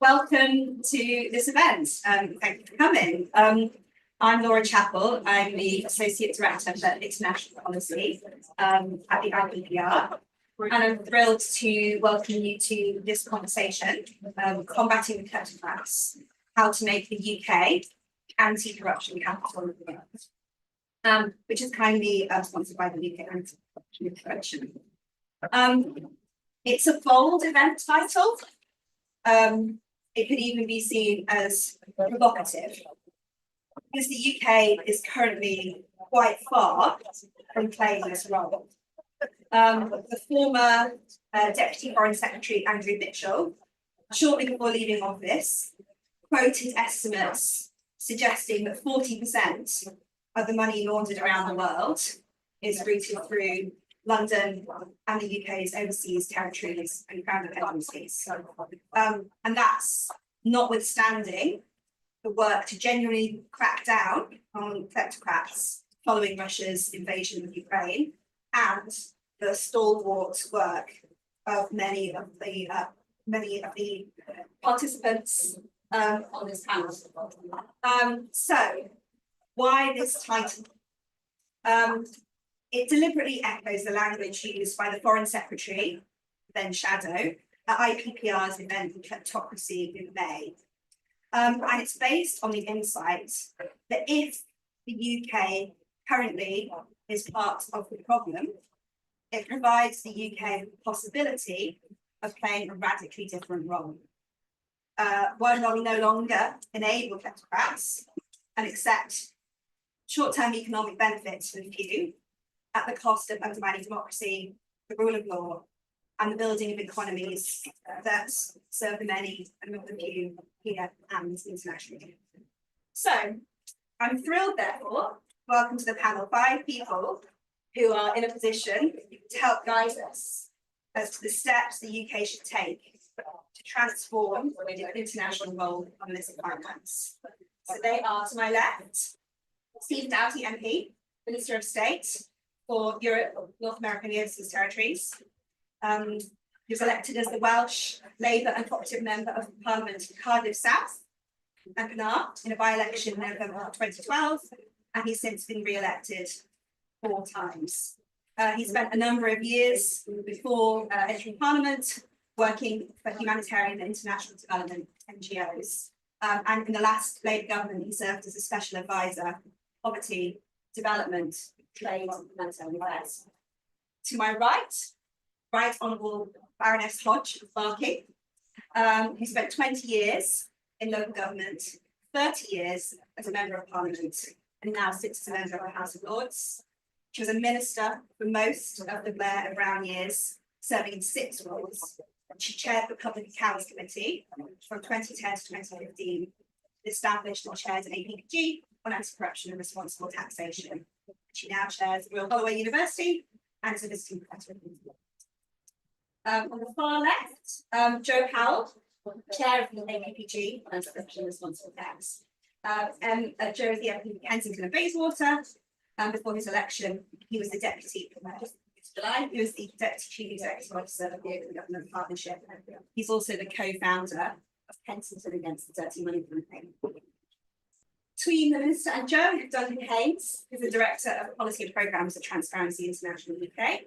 Welcome to this event. Thank you for coming. I'm Laura Chappell. I'm the Associate Director for International Policy at the LPC, and I'm thrilled to welcome you to this conversation, Combating the Kleptocrats, how to make the UK anti-corruption capital of the world, which is kindly sponsored by the UK Anti-Corruption Coalition. It's a bold event title. It could even be seen as provocative, because the UK is currently quite far from playing this role. The former Deputy Foreign Secretary Andrew Mitchell, shortly before leaving office, quoted estimates suggesting that 40% of the money laundered around the world is routed through London and the UK's overseas territories and grounded agencies. And that's notwithstanding the work to genuinely crack down on kleptocrats following Russia's invasion of Ukraine, and the stalwart work of many of the participants on this panel. So, why this title? It deliberately echoes the language used by the Foreign Secretary, then Shadow, at IPPR's event on kleptocracy in May. And it's based on the insight that if the UK currently is part of the problem, it provides the UK the possibility of playing a radically different role. One where we no longer enable kleptocrats and accept short-term economic benefits for the few at the cost of undermining democracy, the rule of law, and the building of economies that serve the many and not the few here and internationally. So, I'm thrilled, therefore, to welcome to the panel 5 people who are in a position to help guide us as to the steps the UK should take to transform its international role on illicit finance. So they are, to my left, Stephen Doughty MP, Minister of State for Europe, North America and the Overseas Territories. He was elected as the Welsh Labour and Cooperative Member of Parliament for Cardiff South and Penarth in a by-election in November 2012, and he's since been re-elected 4 times. He spent a number of years before entering Parliament working for humanitarian and international development NGOs. And in the last Labour government, he served as a special advisor, poverty, development, trade and humanitarian affairs. To my Right Honourable Baroness Hodge of Barking, who spent 20 years in local government, 30 years as a Member of Parliament, and now sits as a Member of the House of Lords. She was a minister for most of the Blair and Brown years, serving in 6 roles. She chaired the Public Accounts Committee from 2010 to 2015, established and chaired an APPG on anti-corruption and responsible taxation. She now chairs Royal Holloway University and is a visiting professor. On the far left, Joe Powell, chair of the APPG on anti-corruption and responsible tax. Joe is the MP for Kensington and Bayswater. Before his election, he was the deputy. He was the deputy chief executive officer of the Open Government Partnership. He's also the co-founder of Kensington Against the Dirty Money campaign. Between the Minister and Joe, Duncan Haynes is the Director of Policy and Programmes at Transparency International UK.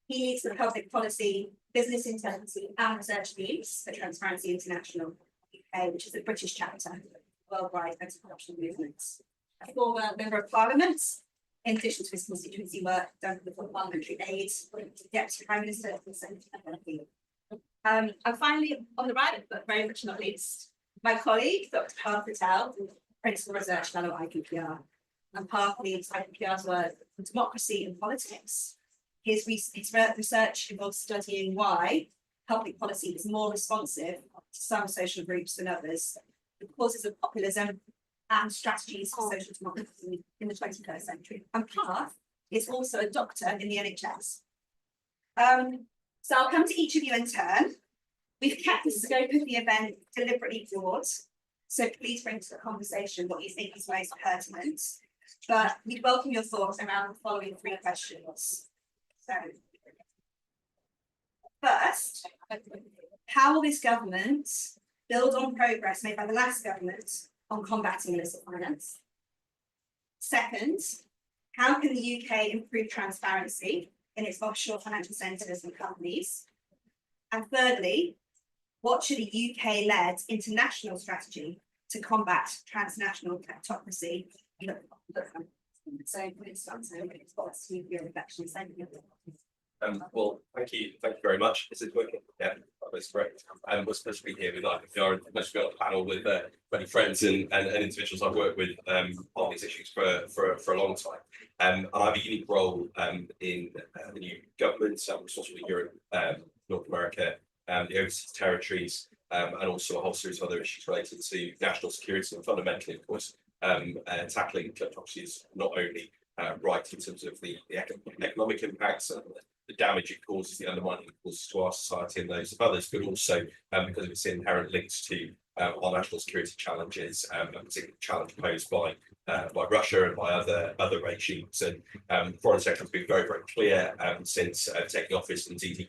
He leads the public policy, business intelligence and research teams for Transparency International UK, which is the British chapter of worldwide anti-corruption movements. A former Member of Parliament, in addition to his constituency work done for the parliamentary aid, Deputy Prime Minister of the Senate. And finally, on the right, but very much not least, my colleague, Dr. Parth Patel, Principal Research Fellow at IPPR. And Parth leads IPPR's work on democracy and politics. His research involves studying why public policy is more responsive to some social groups than others, the causes of populism, and strategies for social democracy in the 21st century. And Parth is also a doctor in the NHS. So I'll come to each of you in turn. We've kept the scope of the event deliberately broad, so please bring to the conversation what you think is most pertinent. But we'd welcome your thoughts around the following 3 questions. So, first, how will this government build on progress made by the last government on combating illicit finance? Second, how can the UK improve transparency in its offshore financial centres and companies? And thirdly, what should a UK-led international strategy to combat transnational kleptocracy look like? So, for instance, what's your reflections? Thank you. Well, thank you very much. Is it working? Yeah, that's great. We're supposed to be here with we are supposed to be on a panel with many friends and individuals I've worked with on these issues for a long time. And I have a unique role in the new government. I'm responsible for Europe, North America, the overseas territories, and also a whole series of other issues related to national security and fundamentally, of course, tackling kleptocracy is not only right in terms of the economic impacts and the damage it causes, the undermining it causes to our society and those of others, but also because of its inherent links to our national security challenges, and particularly the challenge posed by Russia and by other regimes. And Foreign Secretary has been very clear since taking office, and indeed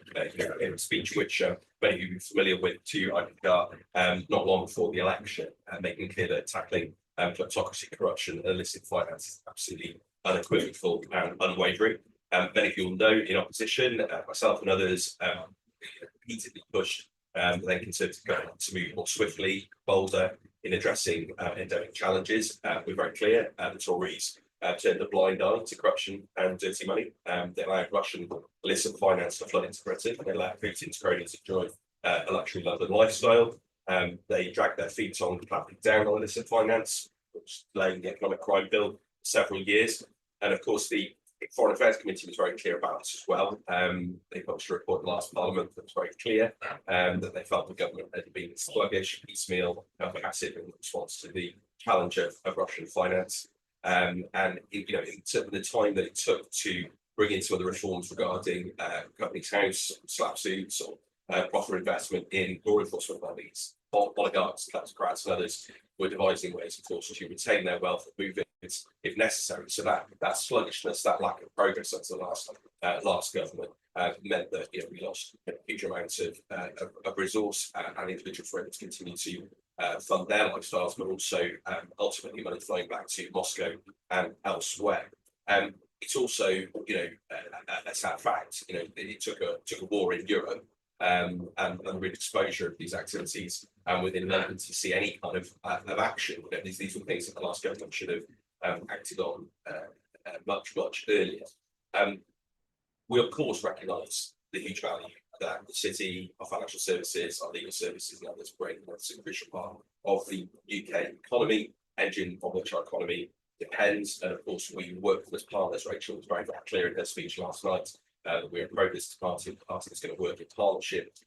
in a speech which many of you are familiar with to IPR not long before the election, making clear that tackling kleptocracy, corruption, and illicit finance is absolutely unequivocal and unwavering. Many of you will know in opposition, myself and others repeatedly pushed the Conservative government to move more swiftly, bolder in addressing endemic challenges. We're very clear the Tories turned a blind eye to corruption and dirty money. They allowed Russian illicit finance to flood into Britain. They allowed Putin's cronies to enjoy a luxury London lifestyle. They dragged their feet on clamping down on illicit finance, which delaying the economic crime bill for several years. And of course, the Foreign Affairs Committee was very clear about this as well. They published a report in the last Parliament that was very clear that they felt the government had been sluggish, piecemeal, and passive in response to the challenge of Russian finance. And in the time that it took to bring in some of the reforms regarding Companies House, slap suits, or proper investment in law enforcement bodies, oligarchs, kleptocrats, and others were devising ways, of course, to retain their wealth and move it if necessary. So that sluggishness, that lack of progress under the last government meant that we lost huge amounts of resource, and individuals were able to continue to fund their lifestyles, but also ultimately money flowing back to Moscow and elsewhere. It's also a sad fact. It took a war in Europe and the real exposure of these activities within London to see any kind of action. These were things that the last government should have acted on much earlier. We of course recognise the huge value that the city, our financial services, our legal services, and others bring. That's a crucial part of the UK economy, engine on which our economy depends. And of course, we work with partners. Rachel was very clear in her speech last night. We're a pro-business party. The party that's going to work in partnership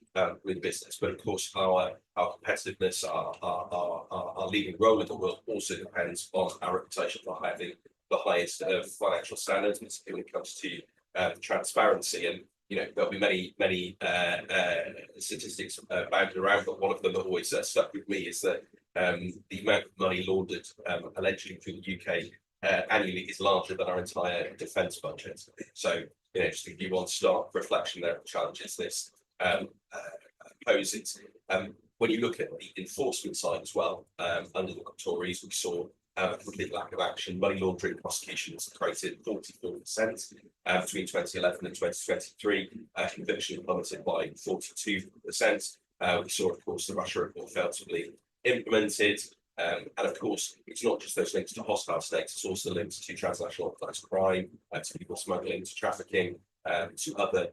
with business. But of course, our competitiveness, our leading role in the world also depends on our reputation for having the highest financial standards, particularly when it comes to transparency. And there'll be many statistics bounded around, but one of them that always stuck with me is that the amount of money laundered allegedly through the UK annually is larger than our entire defence budget. So, just to give you one stark reflection there of the challenges this poses. When you look at the enforcement side as well, under the Tories, we saw a complete lack of action. Money laundering prosecutions created 44% between 2011 and 2023. Conviction plummeted by 42%. We saw, of course, the Russia report failed to be implemented. And of course, it's not just those links to hostile states, it's also links to transnational organised crime, to people smuggling, to trafficking, to other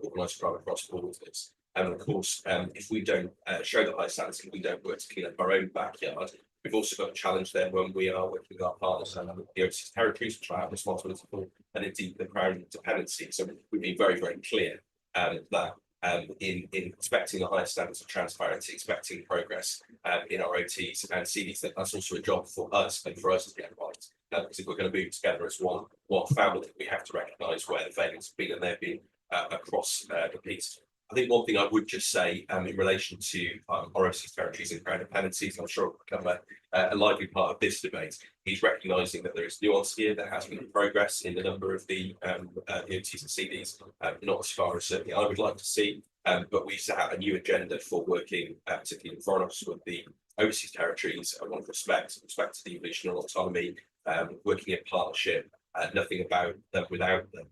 organised crime across borders. And of course, if we don't show the high standards, if we don't work to clean up our own backyard, we've also got a challenge there when we are working with our partners and the overseas territories, which I have responsibility for, and indeed the Crown dependency. So we've been very clear that in expecting the highest standards of transparency, expecting progress in our OTs and CDs, that's also a job for us and for us to get right. Because if we're going to move together as one family, we have to recognise where the failings have been, and they've been across the piece. I think one thing I would just say in relation to our overseas territories and crown dependencies, I'm sure it will become a lively part of this debate, is recognising that there is nuance here. There has been progress in the number of the OTs and CDs, not as far as certainly I would like to see, but we set out a new agenda for working, particularly in Foreign Office, with the overseas territories. I want respect to the regional autonomy, working in partnership, nothing about them without them.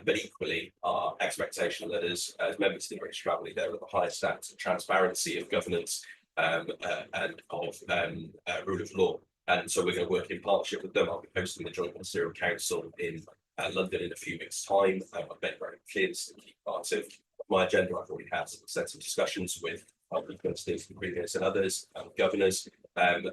But equally, our expectation that as members of the British family, they're at the highest standards of transparency, of governance, and of rule of law. And so we're going to work in partnership with them. I'll be hosting the Joint Ministerial Council in London in a few weeks' time. I've made very clear this is a key part of my agenda. I've already had some extensive discussions with ministers, previous and others, governors, and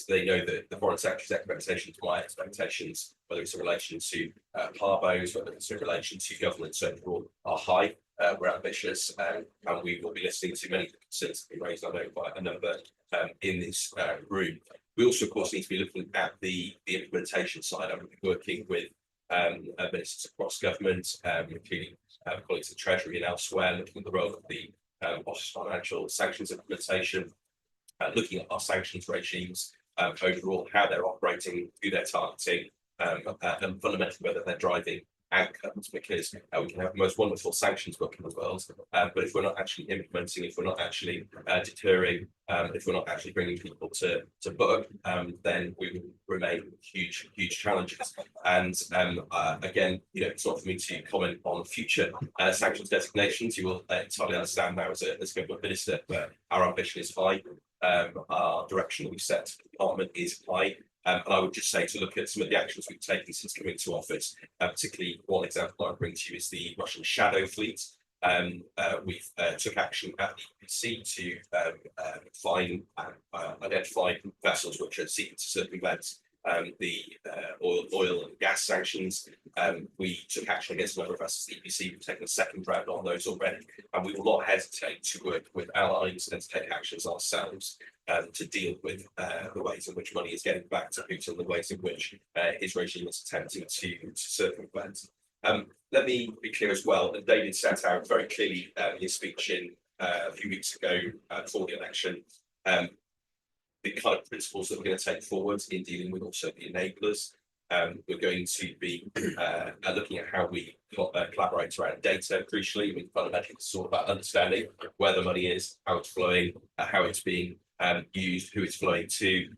they know that the Foreign Secretary's expectations, my expectations, whether it's in relation to PARBOs, whether it's in relation to governance overall, are high. We're ambitious, and we will be listening to many of the concerns that have been raised, I know, by a number in this room. We also, of course, need to be looking at the implementation side. I'm working with ministers across government, including colleagues of the Treasury and elsewhere, looking at the role of the Office of Financial Sanctions implementation, looking at our sanctions regimes overall, how they're operating, who they're targeting, and fundamentally whether they're driving outcomes, because we can have the most wonderful sanctions book in the world, but if we're not actually implementing, if we're not actually deterring, if we're not actually bringing people to book, then we will remain huge challenges. And again, it's not for me to comment on future sanctions designations. You will entirely understand now as a government minister, but our ambition is high. Our direction that we've set to the department is high. And I would just say to look at some of the actions we've taken since coming to office, particularly one example I bring to you is the Russian shadow fleet. We've took action at the LPC to identify vessels which are seeking to circumvent the oil and gas sanctions. We took action against a number of vessels at the LPC. We've taken a second round on those already, and we will not hesitate to work with allies and to take actions ourselves to deal with the ways in which money is getting back to Putin, the ways in which his regime is attempting to circumvent. Let me be clear as well that David set out very clearly in his speech a few weeks ago before the election the kind of principles that we're going to take forward in dealing with also the enablers. We're going to be looking at how we collaborate around data, crucially. I mean, fundamentally, it's all about understanding where the money is, how it's flowing, how it's being used, who it's flowing to,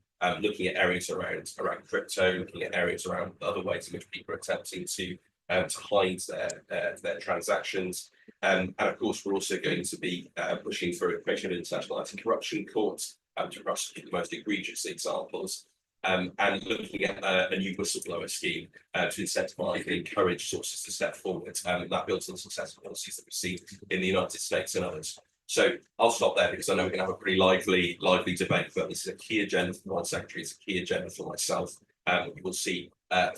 looking at areas around crypto, looking at areas around other ways in which people are attempting to hide their transactions. And of course, we're also going to be pushing for a creation of an international anti-corruption court to prosecute the most egregious examples, and looking at a new whistleblower scheme to incentivise and encourage sources to step forward. That builds on successful policies that we've seen in the United States and others. So I'll stop there because I know we're going to have a pretty lively debate, but this is a key agenda for the Foreign Secretary, it's a key agenda for myself. We will see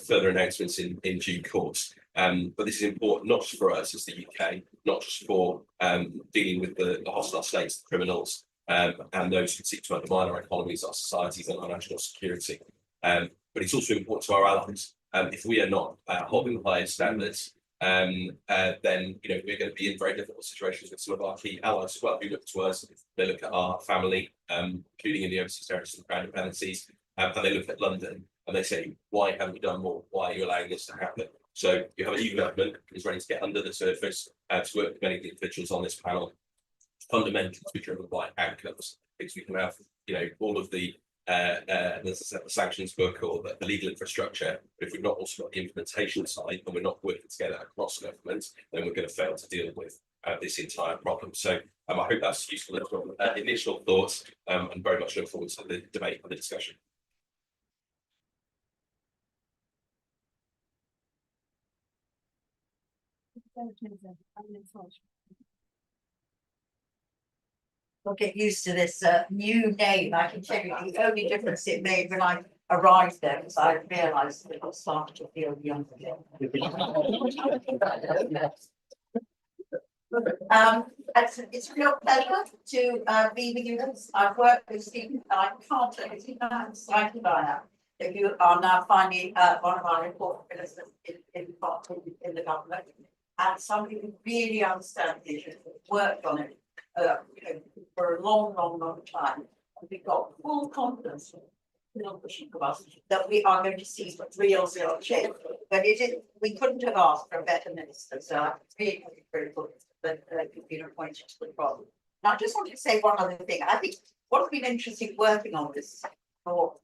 further announcements in due course. But this is important not just for us as the UK, not just for dealing with the hostile states, the criminals, and those who seek to undermine our economies, our societies, and our national security. But it's also important to our allies. If we are not holding the highest standards, then we're going to be in very difficult situations with some of our key allies as well, who look to us. They look at our family, including in the overseas territories and crown dependencies, and they look at London and they say, "Why haven't we done more? Why are you allowing this to happen?" So you have a new government who's ready to get under the surface to work with many of the individuals on this panel, fundamentally to be driven by outcomes, because we can have all of the sanctions book or the legal infrastructure, but if we've not also got the implementation side and we're not working together across government, then we're going to fail to deal with this entire problem. So I hope that's useful initial thoughts, and very much look forward to the debate and the discussion. I'll get used to this new name. I can tell you the only difference it made when I arrived there was I realised that I was starting to feel young again. It's a real pleasure to be with you. I've worked with Stephen. I can't tell you how excited I am that you are now finally one of our important ministers in the government. and somebody who really understands the issue, worked on it, for a long, long, long time. And we've got full confidence that we are going to see real change. But it is, we couldn't have asked for a better minister, so I'm really grateful that you've been appointed to the problem. Now, I just wanted to say one other thing. I think what's been interesting working on this for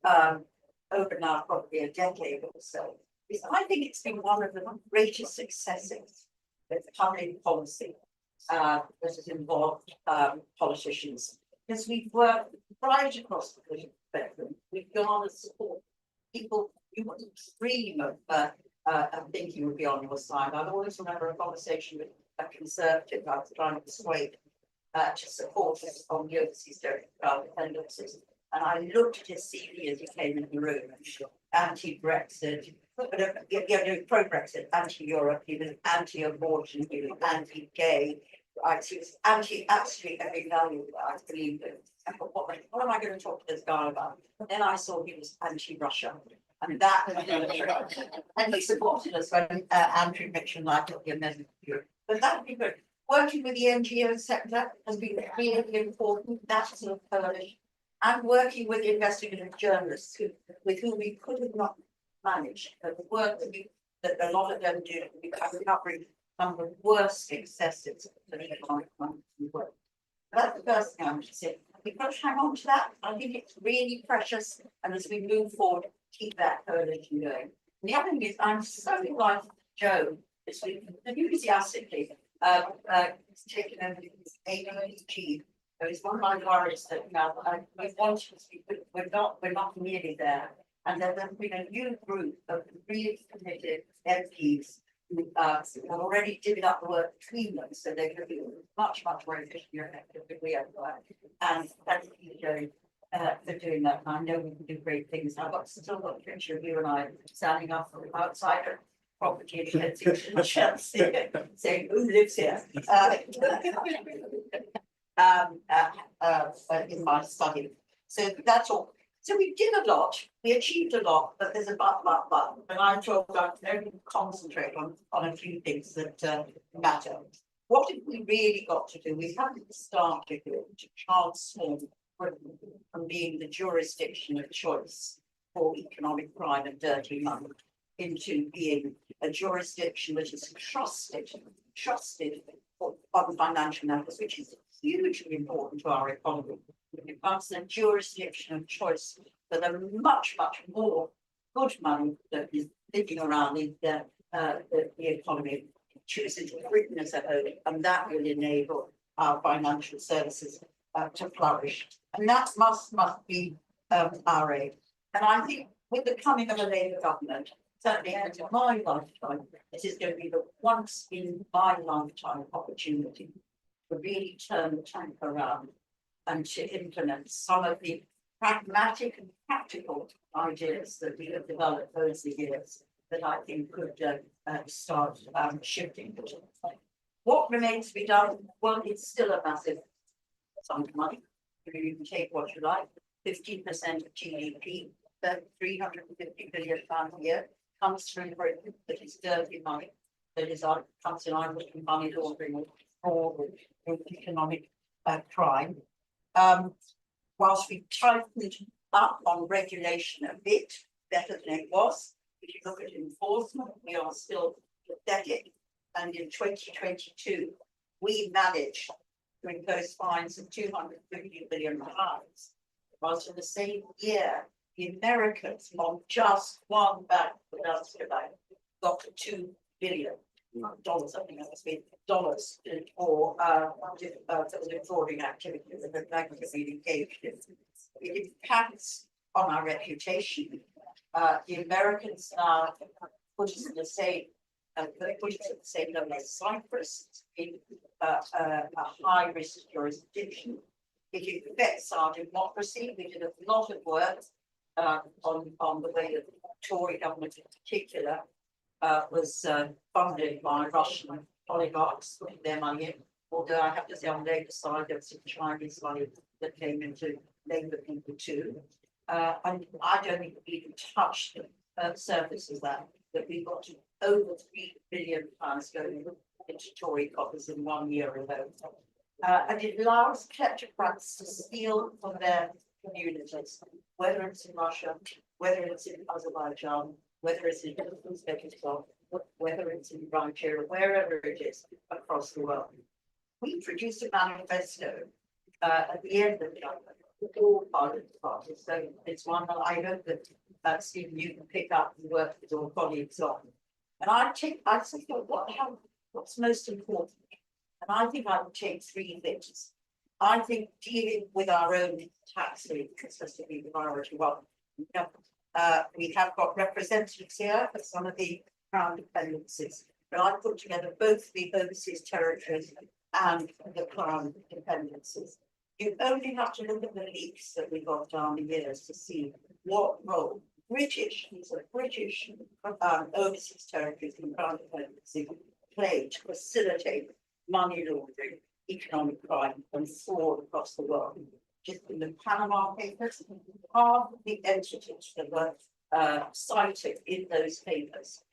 over now probably a decade or so is I think it's been one of the greatest successes with public policy that has involved politicians, because we've worked right across the political spectrum. We've gone to support people you wouldn't dream of thinking would be on your side. I always remember a conversation with a Conservative I was trying to persuade to support us on the overseas dependencies. And I looked at his CV as he came in the room, anti-Brexit, pro-Brexit, anti-Europe, he was anti-abortion, he was anti-gay, right? He was anti-absolutely every value that I believed in. I thought, what am I going to talk to this guy about? And then I saw he was anti-Russia. And that, and he supported us when Andrew Mitchell and I took the amendment. But that would be good. Working with the NGO sector has been really important, that sort of coalition. And working with the investigative journalists with whom we could have not managed. The work that a lot of them do, we are covering some of the worst excesses of the economic work. That's the first thing I want to say. We've got to hang on to that. I think it's really precious. And as we move forward, keep that coalition going. And the other thing is, I'm so delighted Joe this week enthusiastically taken over this APG. It's one of my worries that we want to, we're not nearly there. And then there's been a new group of really committed MPs who have already divvied up the work between them, so they're going to be much more efficient and effective than we ever were. And thank you, Joe, for doing that. And I know we can do great things. I've still got a picture of you and I standing up from outside a property in Chelsea, saying who lives here. In my study. So that's all. So we did a lot, we achieved a lot, but there's a but. And I told them to concentrate on a few things that matter. What have we really got to do? We haven't started to transform Britain from being the jurisdiction of choice for economic crime and dirty money into being a jurisdiction that is trusted on financial matters, which is hugely important to our economy. It becomes a jurisdiction of choice for the much more good money that is living around the economy, choosing Britain as a whole, and that will enable our financial services to flourish. And that must be our aim. And I think with the coming of a Labour government, certainly in my lifetime, this is going to be the once in my lifetime opportunity to really turn the tank around and to implement some of the pragmatic and practical ideas that we have developed over the years that I think could start shifting. What remains to be done? Well, it's still a massive sum of money. You can take what you like, 15% of GDP, 350 billion pounds a year comes through Britain, that is dirty money, that is comes in Irish money laundering, fraud, with economic crime. Whilst we tightened up on regulation a bit better than it was, if you look at enforcement, we are still pathetic. And in 2022, we managed to impose fines of 250 billion pounds. Whilst in the same year, the Americans on just one bank, got to $2 billion. Dollars, I think that must be dollars for defrauding activities that the bank has been engaged in. It impacts on our reputation. The Americans now put us in the same level as Cyprus in a high risk jurisdiction. It affects our democracy. We did a lot of work on the way that the Tory government in particular was funded by Russian oligarchs putting their money in. Although I have to say on the Labour side, there was some Chinese money that came into Labour people too. And I don't think we even touched the surface of that, but we've got to over £3 billion going into Tory coffers in 1 year alone. And it allows kleptocrats to steal from their communities, whether it's in Russia, whether it's in Azerbaijan, whether it's in Uzbekistan, whether it's in Nigeria, wherever it is across the world. We produced a manifesto at the end of the government with all parties. So it's one that I hope that Stephen, you can pick up and work with your colleagues on. And I think what's most important. And I think I would take 3 things. I think dealing with our own tax rate, consistently the priority one. We have got representatives here for some of the crown dependencies, but I put together both the overseas territories and the crown dependencies. You only have to look at the leaks that we got down the years to see what role these are British overseas territories and crown dependencies played to facilitate money laundering, economic crime, and fraud across the world. Just in the Panama Papers, half of the entities that were cited in those papers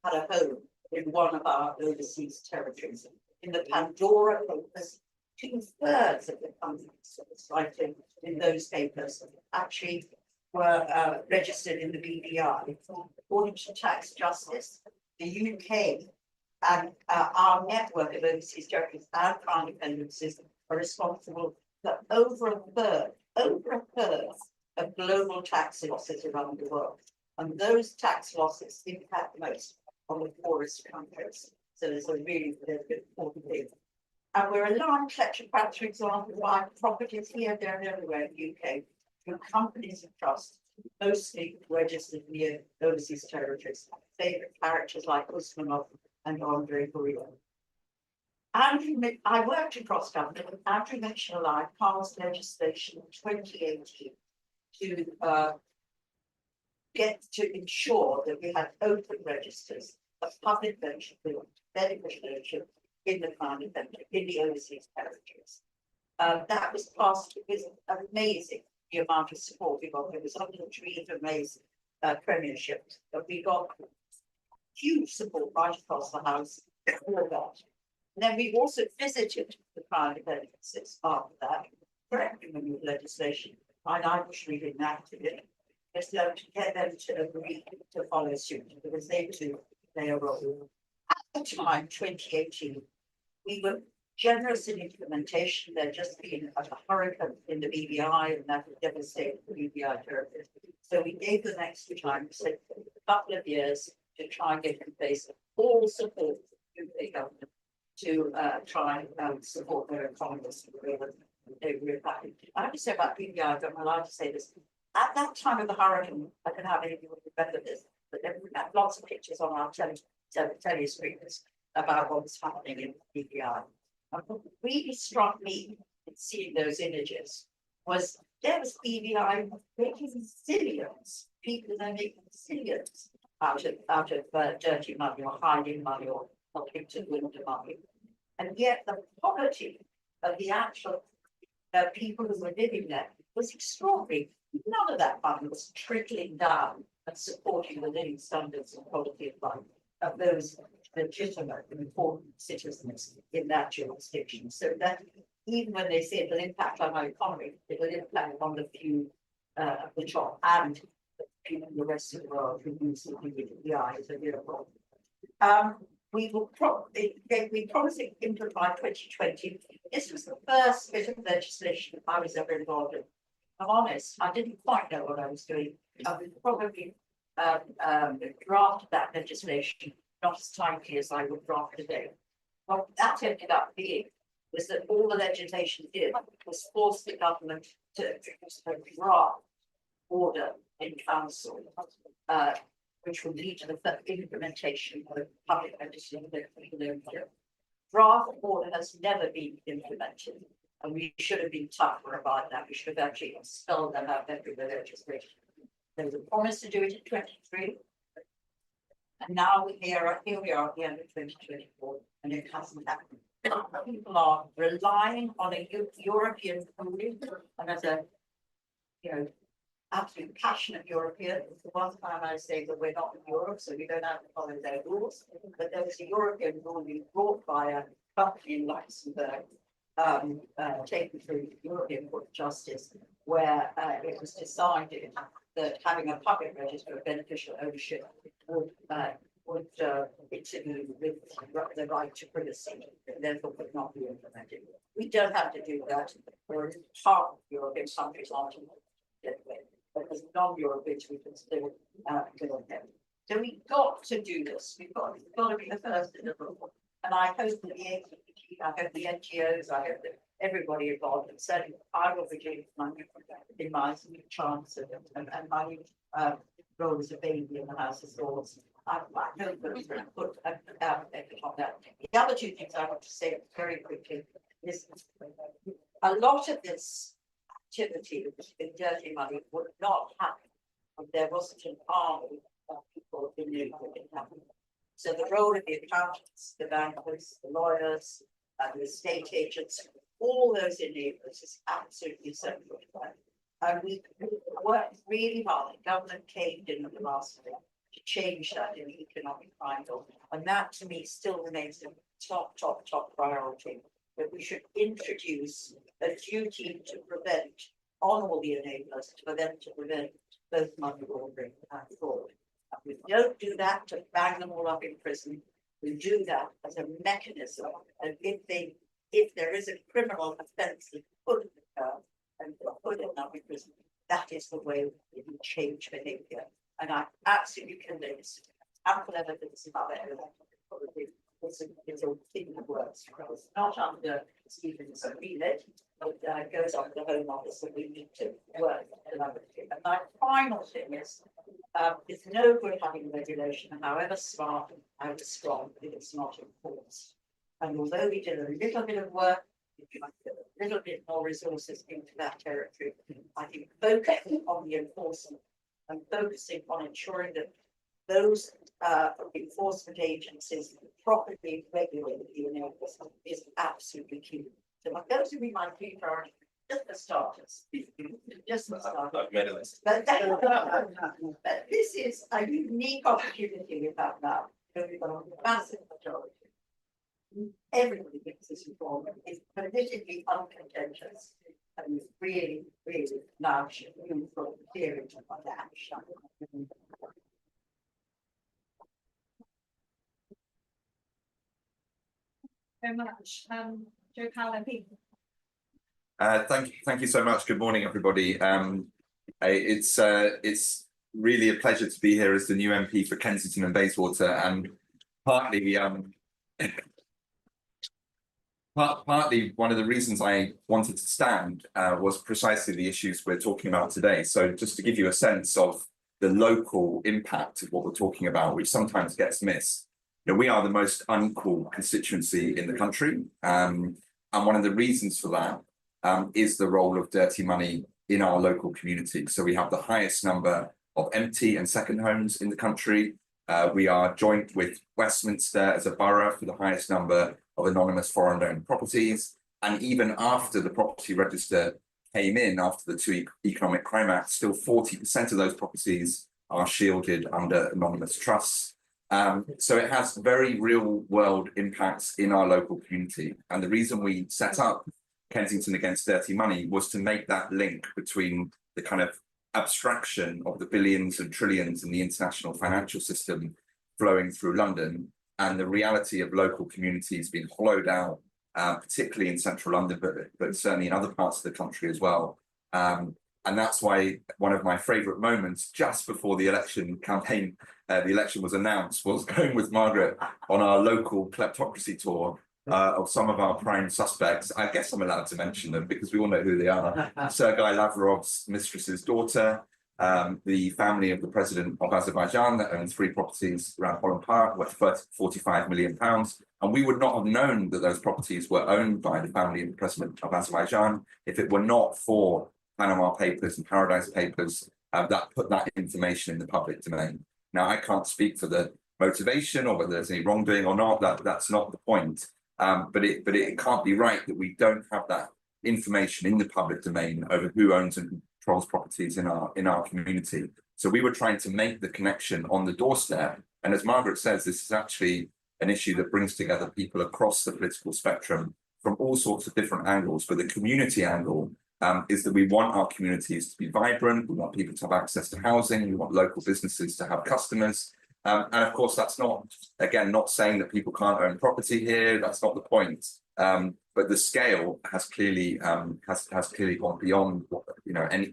had a home in one of our overseas territories. In the Pandora Papers, 2/3 of the companies that were cited in those papers actually were registered in the BVI. According to Tax Justice, the UK and our network of overseas territories and crown dependencies are responsible for over a third of global tax losses around the world. And those tax losses impact most on the poorest countries. So there's a really important thing. And we're allowing kleptocrats, for example, buy properties here, there, and everywhere in the UK through companies of trust, mostly registered near overseas territories. Favorite characters like Usmanov and Andre Gurila. I worked across government with Andrew Mitchell and I passed legislation in 2018 to get to ensure that we had open registers of public beneficial in the crown in the overseas territories. That was passed with amazing the amount of support we got. It was under the tree of amazing premiership, but we got huge support right across the house for that. And then we also visited the crown dependencies after that, correcting them with legislation. And I wish we didn't enacted it. Just to get them to agree to follow suit, because they too play a role. At the time, 2018, we were generous in implementation. There'd just been a hurricane in the BVI, and that would devastate the BVI territory. So we gave them extra time, so a couple of years to try and get in place all support from the UK government to try and support their economies. They were happy. I have to say about BVI, I'm allowed to say this. At that time of the hurricane, I don't know how many of you would remember this, but there were lots of pictures on our telly screens about what was happening in BVI. And what really struck me in seeing those images was there was BVI making zillions, people are making zillions out of dirty money or hiding money or helping to launder money. And yet the poverty of the actual people who were living there was extraordinary. None of that money was trickling down and supporting the living standards and quality of life of those legitimate and important citizens in that jurisdiction. So that even when they say it will impact on our economy, it will impact on the few at the top and the people in the rest of the world who use the eyes of Europe. We will we promised to implement by 2020. This was the first bit of legislation I was ever involved in. I'm honest, I didn't quite know what I was doing. I would probably drafted that legislation not as tightly as I would draft today. What that ended up being was that all the legislation did was force the government to introduce a draft order in council, which would lead to the implementation of public legislation. Draft order has never been implemented, and we should have been tougher about that. We should have actually spelled that out every legislation. There was a promise to do it in 23, and now here we are at the end of 2024, and it hasn't happened. People are relying on a European Union and as a absolutely passionate Europeans. The one time I say that we're not in Europe, so we don't have to follow their rules. But there was a European rule being brought by a company in Luxembourg, taken through the European Court of Justice, where it was decided that having a public register of beneficial ownership would intervene with the right to privacy, and therefore could not be implemented. We don't have to do that. We're part of European countries aren't but as non-Europeans we can still go ahead. So we've got to do this. We've got to be the first in the room. And I hope that the APP, I hope the NGOs, I hope that everybody involved, and certainly I will be giving money in my chance and my role as a baby in the House of Lords. I hope that we can put effort on that. The other two things I want to say very quickly is a lot of this activity in dirty money would not happen if there wasn't an army of people in the happen. So the role of the accountants, the bankers, the lawyers, the estate agents, all those enablers is absolutely essential. And we worked really hard. The government caved in the last year to change that in the economic triangle. And that to me still remains the top priority. That we should introduce a duty to prevent on all the enablers for them to prevent both money laundering and fraud. And we don't do that to bang them all up in prison. We do that as a mechanism. And if there is a criminal offence that could occur and put them up in prison, that is the way we change behaviour. And I'm absolutely convinced, ample evidence about it, probably it's a thing that works. It's not under Stephen's remit, but goes on the Home Office, and we need to work collaboratively. And my final thing is, it's no good having regulation, however smart and however strong, if it's not enforced. And although we did a little bit of work, if you like, a little bit more resources into that territory, I think focusing on the enforcement and focusing on ensuring that those enforcement agencies properly regulate the enablers is absolutely key. So those would be my three priorities, just for starters. Just for starters. But this is a unique opportunity we have now. We've got a massive majority. Everybody thinks this reform is politically uncontentious and is really, really now should move from theory to action. Very much. Joe Powell, MP. Thank you so much. Good morning, everybody. It's really a pleasure to be here as the new MP for Kensington and Bayswater, and partly one of the reasons I wanted to stand was precisely the issues we're talking about today. So just to give you a sense of the local impact of what we're talking about, which sometimes gets missed. You know, we are the most unequal constituency in the country, and one of the reasons for that is the role of dirty money in our local community. So we have the highest number of empty and second homes in the country. We are joint with Westminster as a borough for the highest number of anonymous foreign-owned properties. And even after the property register came in, after the two Economic Crime Acts, still 40% of those properties are shielded under anonymous trusts. So it has very real world impacts in our local community. And the reason we set up Kensington Against Dirty Money was to make that link between the kind of abstraction of the billions and trillions in the international financial system flowing through London and the reality of local communities being hollowed out, particularly in central London, but certainly in other parts of the country as well. And that's why one of my favourite moments just before the election campaign, the election was announced, was going with Margaret on our local kleptocracy tour of some of our prime suspects. I guess I'm allowed to mention them because we all know who they are. Sergei Lavrov's mistress's daughter, the family of the president of Azerbaijan that owns 3 properties around Holland Park worth £45 million. And we would not have known that those properties were owned by the family of the president of Azerbaijan if it were not for Panama Papers and Paradise Papers that put that information in the public domain. Now, I can't speak for the motivation or whether there's any wrongdoing or not. That's not the point. But it can't be right that we don't have that information in the public domain over who owns and controls properties in our community. So we were trying to make the connection on the doorstep. And as Margaret says, this is actually an issue that brings together people across the political spectrum from all sorts of different angles. But the community angle is that we want our communities to be vibrant. We want people to have access to housing. We want local businesses to have customers. And of course, that's not, again, not saying that people can't own property here. That's not the point. But the scale has clearly has clearly gone beyond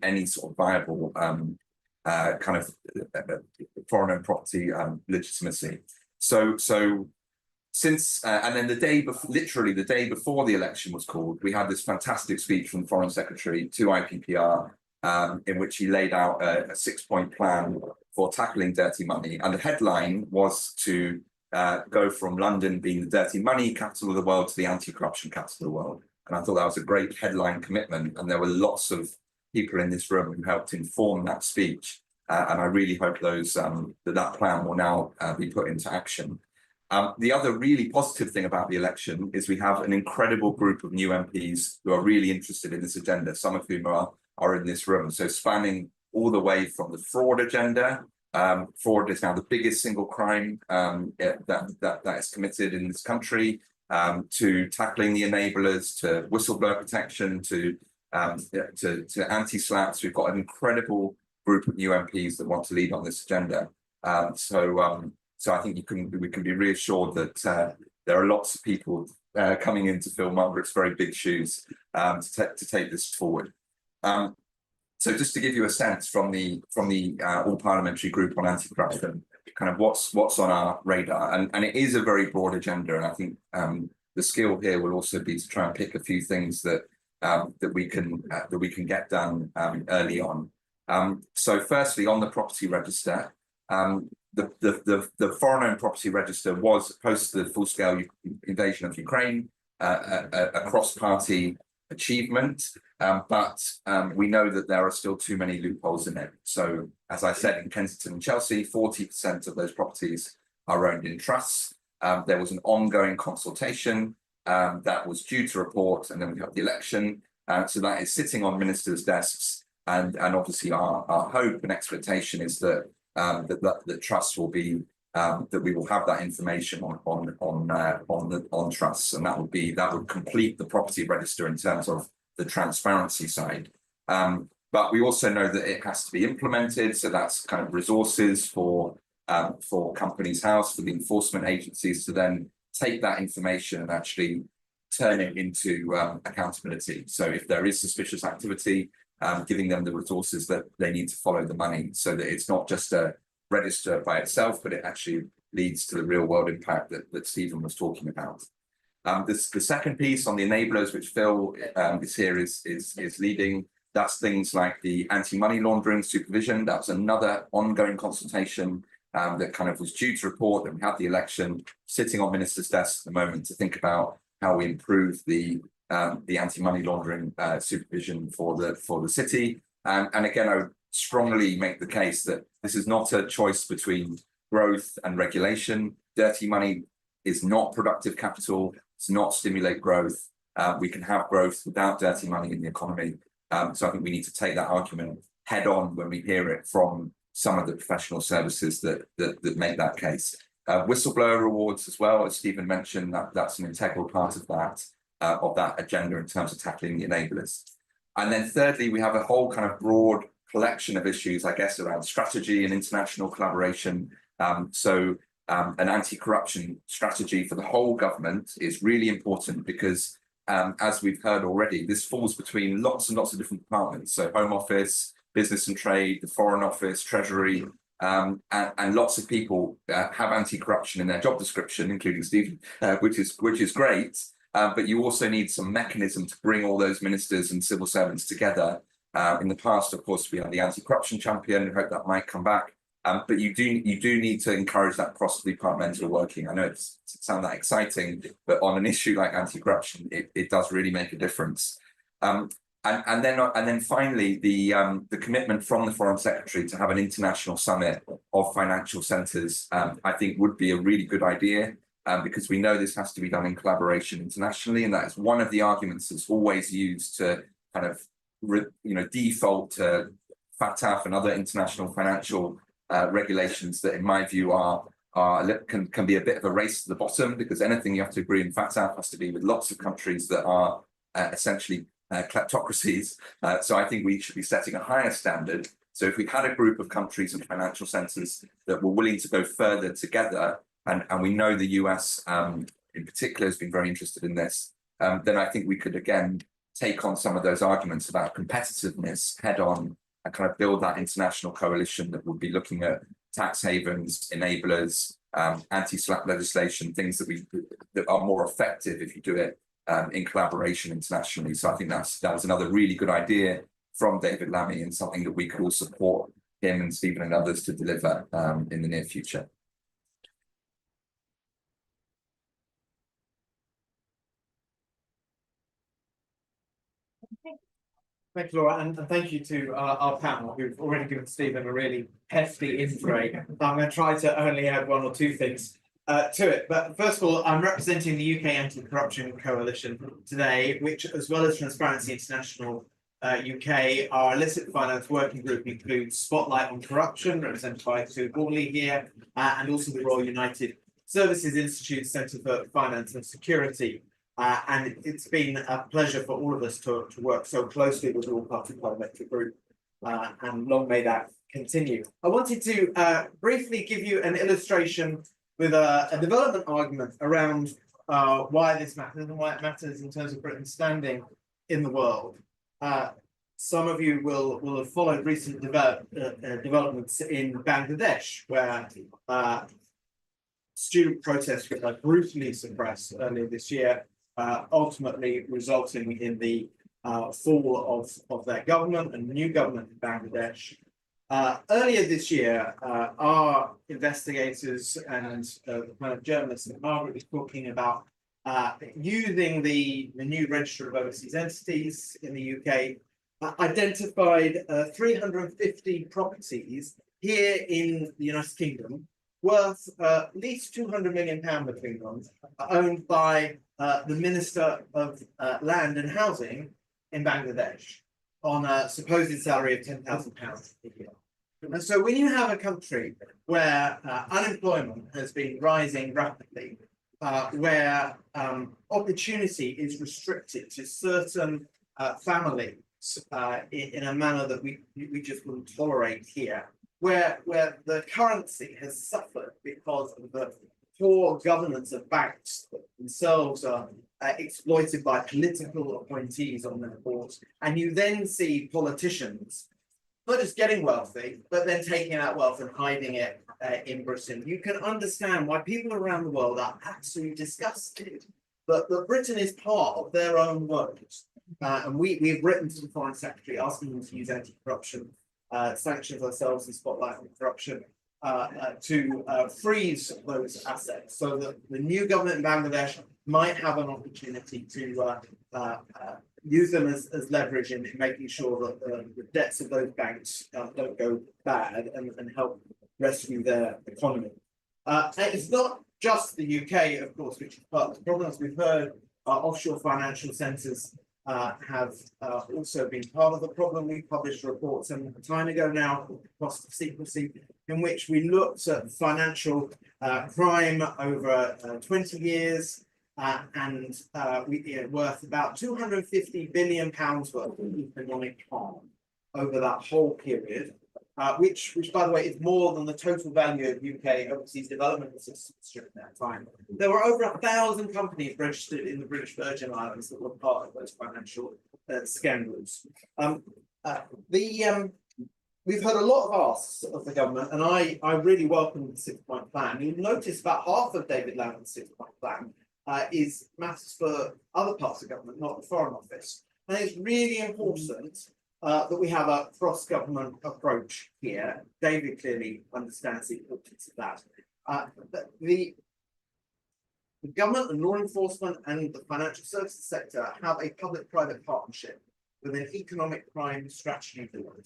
any sort of viable kind of foreign owned property legitimacy. So since and then the day before, literally the day before the election was called, we had this fantastic speech from the Foreign Secretary to IPPR, in which he laid out a 6-point plan for tackling dirty money, and the headline was to go from London being the dirty money capital of the world to the anti-corruption capital of the world. And I thought that was a great headline commitment, and there were lots of people in this room who helped inform that speech. And I really hope those that plan will now be put into action. The other really positive thing about the election is we have an incredible group of new MPs who are really interested in this agenda, some of whom are in this room. So spanning all the way from the fraud agenda. Fraud is now the biggest single crime that is committed in this country, to tackling the enablers, to whistleblower protection, to anti-slaps. We've got an incredible group of new MPs that want to lead on this agenda. So I think we can be reassured that there are lots of people coming in to fill Margaret's very big shoes to take this forward. So just to give you a sense from the all parliamentary group on anti-corruption, kind of what's on our radar, and it is a very broad agenda, and I think the skill here will also be to try and pick a few things that we can get done early on. So firstly, on the property register, the foreign owned property register was post the full-scale invasion of Ukraine, a cross-party achievement, but we know that there are still too many loopholes in it. So as I said, in Kensington and Chelsea, 40% of those properties are owned in trusts. There was an ongoing consultation that was due to report, and then we have the election. So that is sitting on ministers' desks, and obviously our hope and expectation is that the trusts will be that we will have that information on trusts, and that would complete the property register in terms of the transparency side. But we also know that it has to be implemented, so that's kind of resources for Companies House, for the enforcement agencies to then take that information and actually turn it into accountability. So if there is suspicious activity, giving them the resources that they need to follow the money, so that it's not just a register by itself, but it actually leads to the real world impact that Stephen was talking about. The second piece on the enablers, which Phil is here, is leading. That's things like the anti-money laundering supervision. That was another ongoing consultation that kind of was due to report. Then we had the election, sitting on ministers' desks at the moment to think about how we improve the anti-money laundering supervision for the city. And again, I would strongly make the case that this is not a choice between growth and regulation. Dirty money is not productive capital. It's not stimulate growth. We can have growth without dirty money in the economy. So I think we need to take that argument head on when we hear it from some of the professional services that make that case. Whistleblower rewards as well, as Stephen mentioned, that's an integral part of that agenda in terms of tackling the enablers. And then thirdly, we have a whole kind of broad collection of issues, I guess, around strategy and international collaboration. So an anti-corruption strategy for the whole government is really important because, as we've heard already, this falls between lots and lots of different departments. So Home Office, Business and Trade, the Foreign Office, Treasury, and lots of people have anti-corruption in their job description, including Stephen, which is great. But you also need some mechanism to bring all those ministers and civil servants together. In the past, of course, we had the anti-corruption champion. I hope that might come back. But you do need to encourage that cross-departmental working. I know it sounds that exciting, but on an issue like anti-corruption, it does really make a difference. And then finally, the commitment from the Foreign Secretary to have an international summit of financial centres, I think would be a really good idea. Because we know this has to be done in collaboration internationally, and that is one of the arguments that's always used to kind of default to FATF and other international financial regulations that, in my view, can be a bit of a race to the bottom, because anything you have to agree in FATF has to be with lots of countries that are essentially kleptocracies. So I think we should be setting a higher standard. So if we had a group of countries and financial centres that were willing to go further together, and we know the US in particular has been very interested in this, then I think we could again take on some of those arguments about competitiveness head on and kind of build that international coalition that would be looking at tax havens, enablers, anti-SLAPP legislation, things that are more effective if you do it in collaboration internationally. So I think that was another really good idea from David Lammy, and something that we could all support him and Stephen and others to deliver in the near future. Thank you, Laura, and thank you to our panel, who've already given Stephen a really hefty intro. I'm going to try to only add one or two things to it. But first of all, I'm representing the UK Anti-Corruption Coalition today, which, as well as Transparency International UK, our illicit finance working group includes Spotlight on Corruption, represented by Sue Hawley here, and also the Royal United Services Institute Centre for Finance and Security. And it's been a pleasure for all of us to work so closely with the All Party Parliamentary Group, and long may that continue. I wanted to briefly give you an illustration with a development argument around why this matters and why it matters in terms of Britain's standing in the world. Some of you will have followed recent developments in Bangladesh, where student protests were brutally suppressed earlier this year, ultimately resulting in the fall of their government and the new government in Bangladesh. Earlier this year, our investigators and the kind of journalists that Margaret was talking about using the new Register of Overseas Entities in the UK, identified 350 properties here in the United Kingdom worth at least £200 million between them, owned by the Minister of Land and Housing in Bangladesh on a supposed salary of £10,000 a year. And so when you have a country where unemployment has been rising rapidly, where opportunity is restricted to certain families in a manner that we just wouldn't tolerate here, where the currency has suffered because of the poor governance of banks that themselves are exploited by political appointees on their boards, and you then see politicians not just getting wealthy, but then taking that wealth and hiding it in Britain. You can understand why people around the world are absolutely disgusted that Britain is part of their own world. And we've written to the Foreign Secretary asking them to use anti-corruption sanctions ourselves and Spotlight on Corruption to freeze those assets, so that the new government in Bangladesh might have an opportunity to use them as leverage in making sure that the debts of those banks don't go bad, and help rescue their economy. And it's not just the UK, of course, which is part of the problems. We've heard offshore financial centres have also been part of the problem. We published a report some time ago now, Cost of Secrecy, in which we looked at financial crime over 20 years, and worth about £250 billion worth of economic harm over that whole period, which by the way is more than the total value of UK overseas development assistance during that time. There were over 1,000 companies registered in the British Virgin Islands that were part of those financial scandals. We've heard a lot of asks of the government, and I really welcome the 6-point plan. You'll notice about half of David Lamy's 6-point plan is matters for other parts of government, not the Foreign Office. And it's really important that we have a cross-government approach here. David clearly understands the importance of that. The government and law enforcement and the financial services sector have a public-private partnership with an economic crime strategy board.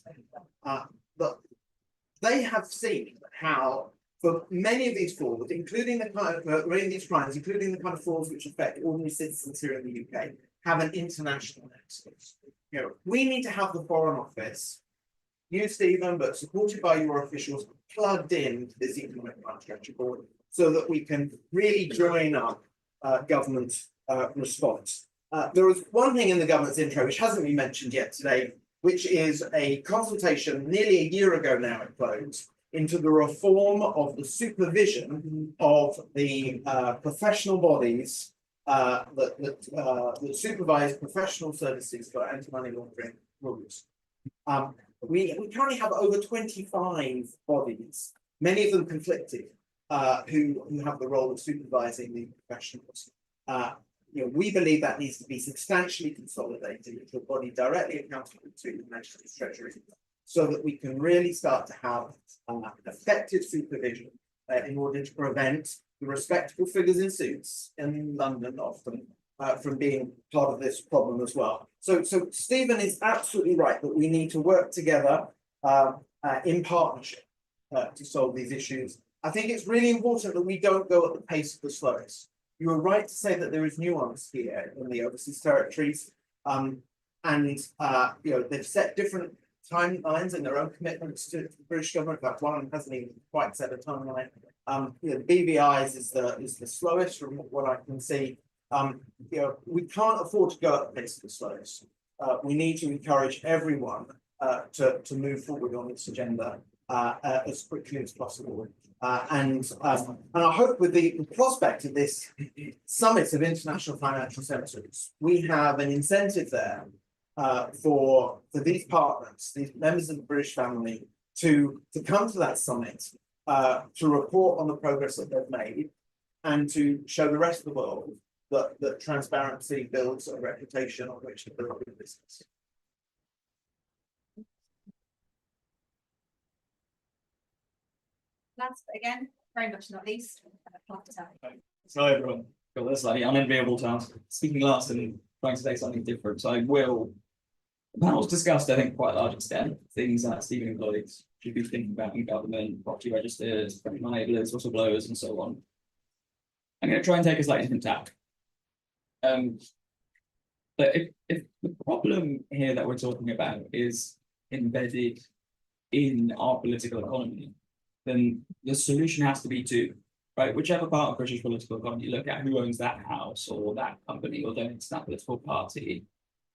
But they have seen how, for many of these frauds, including the kind of many of these crimes, including the kind of frauds which affect ordinary citizens here in the UK, have an international nexus. we need to have the Foreign Office, you, Stephen, but supported by your officials, plugged in to this economic infrastructure board so that we can really join up government response. There was one thing in the government's intro which hasn't been mentioned yet today, which is a consultation nearly a year ago now it closed into the reform of the supervision of the professional bodies that supervise professional services for anti-money laundering rules. We currently have over 25 bodies, many of them conflicted, who have the role of supervising the professionals. We believe that needs to be substantially consolidated into a body directly accountable to the National Treasury, so that we can really start to have effective supervision in order to prevent the respectable figures in suits in London often from being part of this problem as well. So Stephen is absolutely right that we need to work together in partnership to solve these issues. I think it's really important that we don't go at the pace of the slowest. You were right to say that there is nuance here in the overseas territories, and they've set different timelines in their own commitments to the British government. That one hasn't even quite set a timeline. The BVI's is the slowest from what I can see. We can't afford to go at the pace of the slowest. We need to encourage everyone to move forward on this agenda as quickly as possible. And I hope with the prospect of this summit of international financial centres, we have an incentive there for these partners, these members of the British family, to come to that summit, to report on the progress that they've made, and to show the rest of the world that transparency builds a reputation on which to build a business. Last but again, very much not least, So everyone got this slightly unenviable task. Speaking last and trying to say something different. So I will. The panel's discussed, I think, quite a large extent, things that Stephen and colleagues should be thinking about in government, property registers, enablers, whistleblowers, and so on. I'm going to try and take a slightly different tack. But if the problem here that we're talking about is embedded in our political economy, then the solution has to be to, right, whichever part of British political economy you look at, who owns that house or that company or donates to that political party,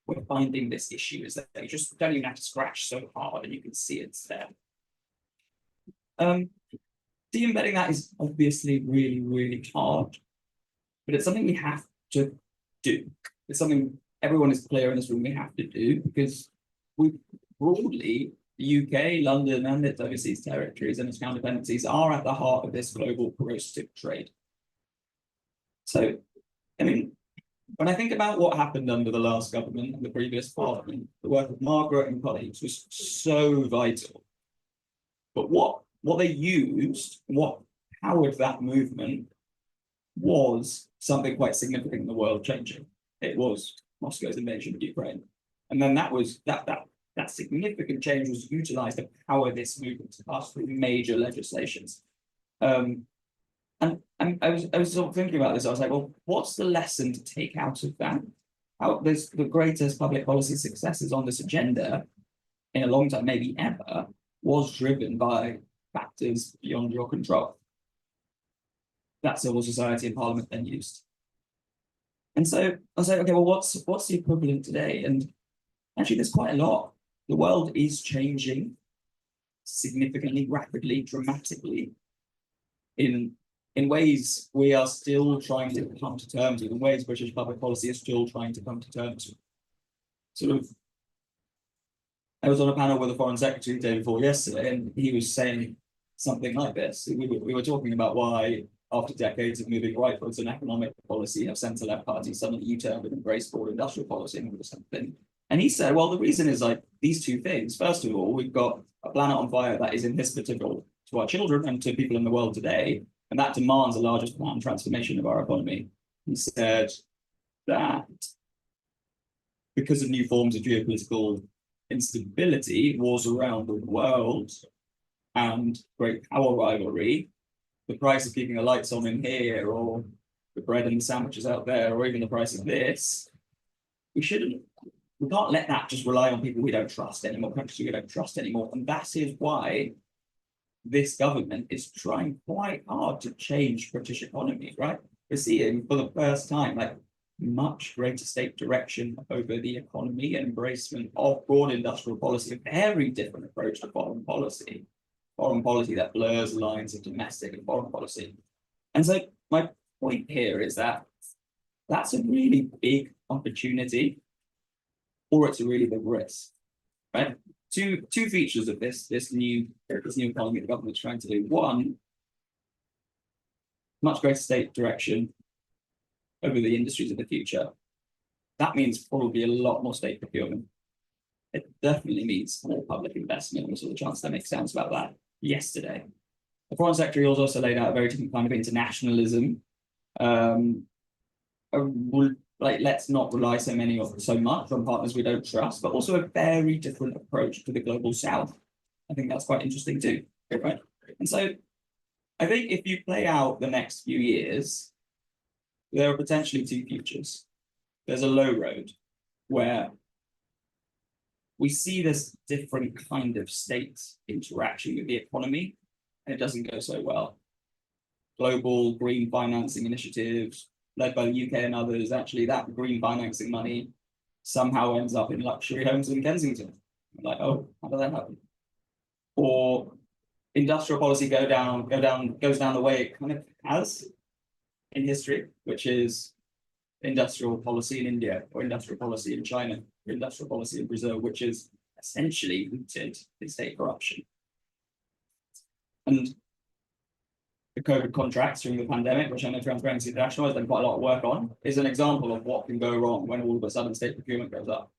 we're finding this issue is that you just don't even have to scratch so hard and you can see it's there. De-embedding that is obviously really, really hard, but it's something we have to do. It's something everyone is clear in this room we have to do, because we broadly, the UK, London, and its overseas territories and its counterdependencies are at the heart of this global corrosive trade. So, I mean, when I think about what happened under the last government and the previous parliament, the work of Margaret and colleagues was so vital. But what they used, what powered that movement, was something quite significant in the world changing. It was Moscow's invasion of Ukraine. And then that significant change was utilized to power this movement to pass through major legislations. And I was sort of thinking about this. I was like, well, what's the lesson to take out of that? There's the greatest public policy successes on this agenda in a long time, maybe ever, was driven by factors beyond your control that civil society and parliament then used. And so I was like, okay, well, what's the equivalent today? And actually, there's quite a lot. The world is changing significantly, rapidly, dramatically in ways we are still trying to come to terms with, in ways British public policy is still trying to come to terms with. Sort of, I was on a panel with the Foreign Secretary the day before yesterday, and he was saying something like this. We were talking about why, after decades of moving rightwards in economic policy, have centre-left parties suddenly U-turned and embraced broad industrial policy and all this something. And he said, well, the reason is like these two things. First of all, we've got a planet on fire that is inhospitable to our children and to people in the world today, and that demands a larger planned transformation of our economy. He said that because of new forms of geopolitical instability, wars around the world, and great power rivalry, the price of keeping the lights on in here, or the bread and the sandwiches out there, or even the price of this, we shouldn't we can't let that just rely on people we don't trust anymore, countries we don't trust anymore. And that is why this government is trying quite hard to change British economy, right? We're seeing for the first time, like, much greater state direction over the economy and embracement of broad industrial policy, a very different approach to foreign policy that blurs lines of domestic and foreign policy. And so my point here is that that's a really big opportunity, or it's a really big risk, right? Two features of this new economy the government's trying to do. One, much greater state direction over the industries of the future. That means probably a lot more state procurement. It definitely means more public investment. We saw the Chancellor make sounds about that yesterday. The Foreign Secretary also laid out a very different kind of internationalism. Like, let's not rely so much on partners we don't trust, but also a very different approach to the global south. I think that's quite interesting too, right? And so I think if you play out the next few years, there are potentially two futures. There's a low road where we see this different kind of state interaction with the economy, and it doesn't go so well. Global green financing initiatives led by the UK and others, actually that green financing money somehow ends up in luxury homes in Kensington. I'm like, oh, how did that happen? Or industrial policy goes down the way it kind of has in history, which is industrial policy in India, or industrial policy in China, or industrial policy in Brazil, which is essentially rooted in state corruption. And the COVID contracts during the pandemic, which I know Transparency International has done quite a lot of work on, is an example of what can go wrong when all of a sudden state procurement goes up.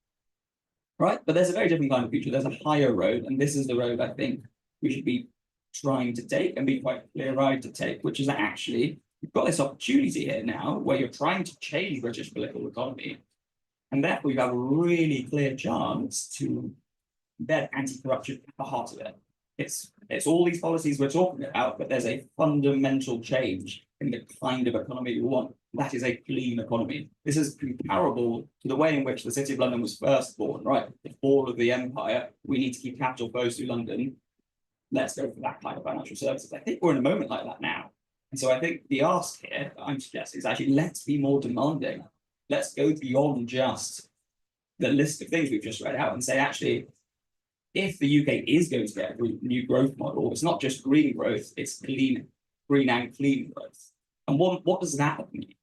Right? But there's a very different kind of future. There's a higher road, and this is the road I think we should be trying to take and be quite clear-eyed to take, which is that actually you've got this opportunity here now where you're trying to change British political economy, and therefore you have a really clear chance to embed anti-corruption at the heart of it. It's all these policies we're talking about, but there's a fundamental change in the kind of economy we want. That is a clean economy. This is comparable to the way in which the City of London was first born, right? The fall of the empire, we need to keep capital flows through London. Let's go for that kind of financial services. I think we're in a moment like that now. And so I think the ask here that I'm suggesting is actually let's be more demanding. Let's go beyond just the list of things we've just read out and say, actually, if the UK is going to get a new growth model, it's not just green growth, it's green and clean growth. And what does that mean?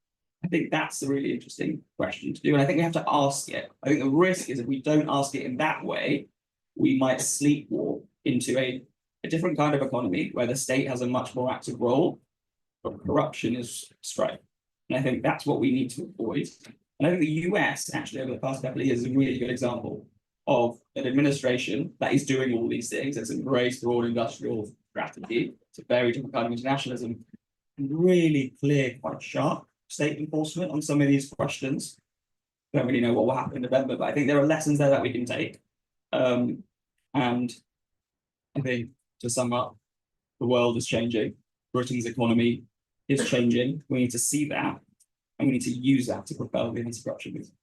I think that's a really interesting question to do. And I think we have to ask it. I think the risk is if we don't ask it in that way, we might sleepwalk into a different kind of economy where the state has a much more active role, but corruption is strife. And I think that's what we need to avoid. And I think the US, actually, over the past couple of years, is a really good example of an administration that is doing all these things. It's embraced broad industrial strategy. It's a very different kind of internationalism, and really clear, quite sharp state enforcement on some of these questions. Don't really know what will happen in November, but I think there are lessons there that we can take. And I think to sum up, the world is changing. Britain's economy is changing. We need to see that, and we need to use that to propel the anti-corruption movement.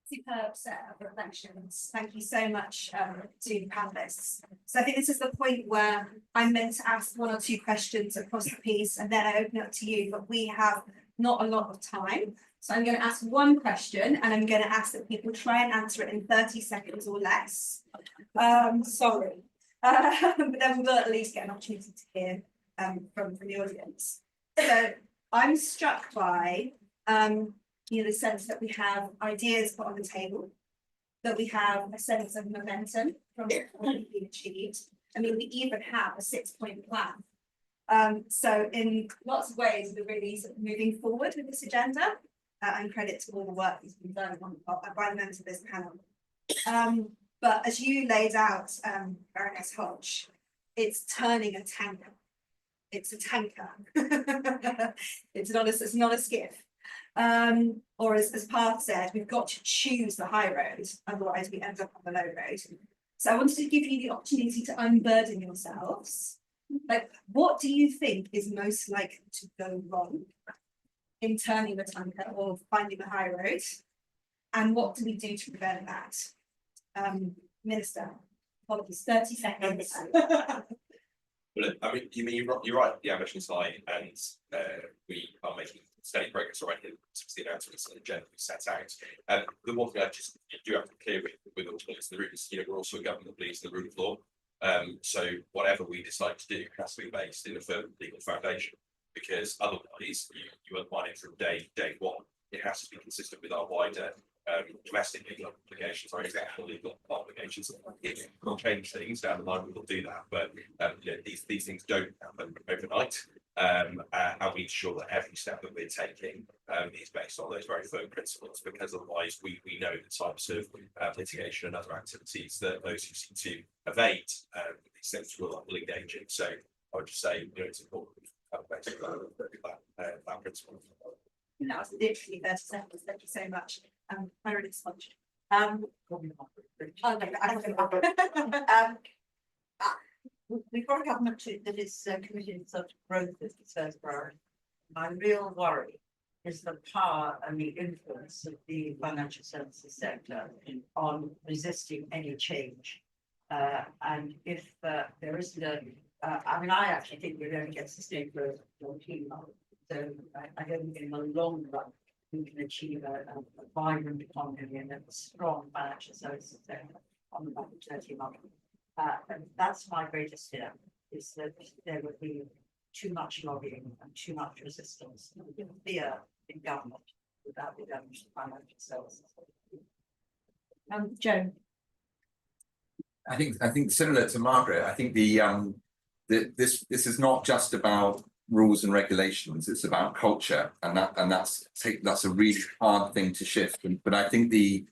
Superb set of reflections. Thank you so much to the panelists. So I think this is the point where I'm meant to ask one or two questions across the piece, and then I open it up to you, but we have not a lot of time. So I'm going to ask one question, and I'm going to ask that people try and answer it in 30 seconds or less. Sorry. But then we'll at least get an opportunity to hear from the audience. So I'm struck by the sense that we have ideas put on the table, that we have a sense of momentum from what can be achieved. I mean, we even have a 6-point plan. So in lots of ways, we're really sort of moving forward with this agenda, and credit to all the work that's been done by the members of this panel. But as you laid out, Baroness Hodge, it's turning a tanker. It's a tanker. It's not a skiff. Or as Parth said, we've got to choose the high road, otherwise we end up on the low road. So I wanted to give you the opportunity to unburden yourselves Like, what do you think is most likely to go wrong in turning the tanker or finding the high road? And what do we do to prevent that? Minister, apologies, 30 seconds. Well, I mean, you're right, the ambition is high, and we are making steady progress already since the announcements and agenda we set out. The one thing I just do have to be clear with all players in the room is, we're also a government that believes in the rule of law. So whatever we decide to do has to be based in a firm legal foundation, because otherwise you undermine it from day one. It has to be consistent with our wider domestic legal obligations or international legal obligations. If we'll change things down the line, we will do that. But these things don't happen overnight. And we ensure that every step that we're taking is based on those very firm principles, because otherwise we know the types of litigation and other activities that those who seek to evade these things will engage in. So I would just say, it's important to have based on that principle. That was literally 30 seconds. Thank you so much. Very responsive. We've got a government that is committed to growth as its first priority. My real worry is the power and the influence of the financial services sector on resisting any change. And if there isn't I actually think we're going to get sustained growth for team. So I don't think in the long run we can achieve a vibrant economy and a strong financial services sector on the back of 30 months. And that's my greatest fear, is that there would be too much lobbying and too much resistance and fear in government without the damage to financial services. Joan. I think similar to Margaret, I think this is not just about rules and regulations, it's about culture, and that's a really hard thing to shift. But I think the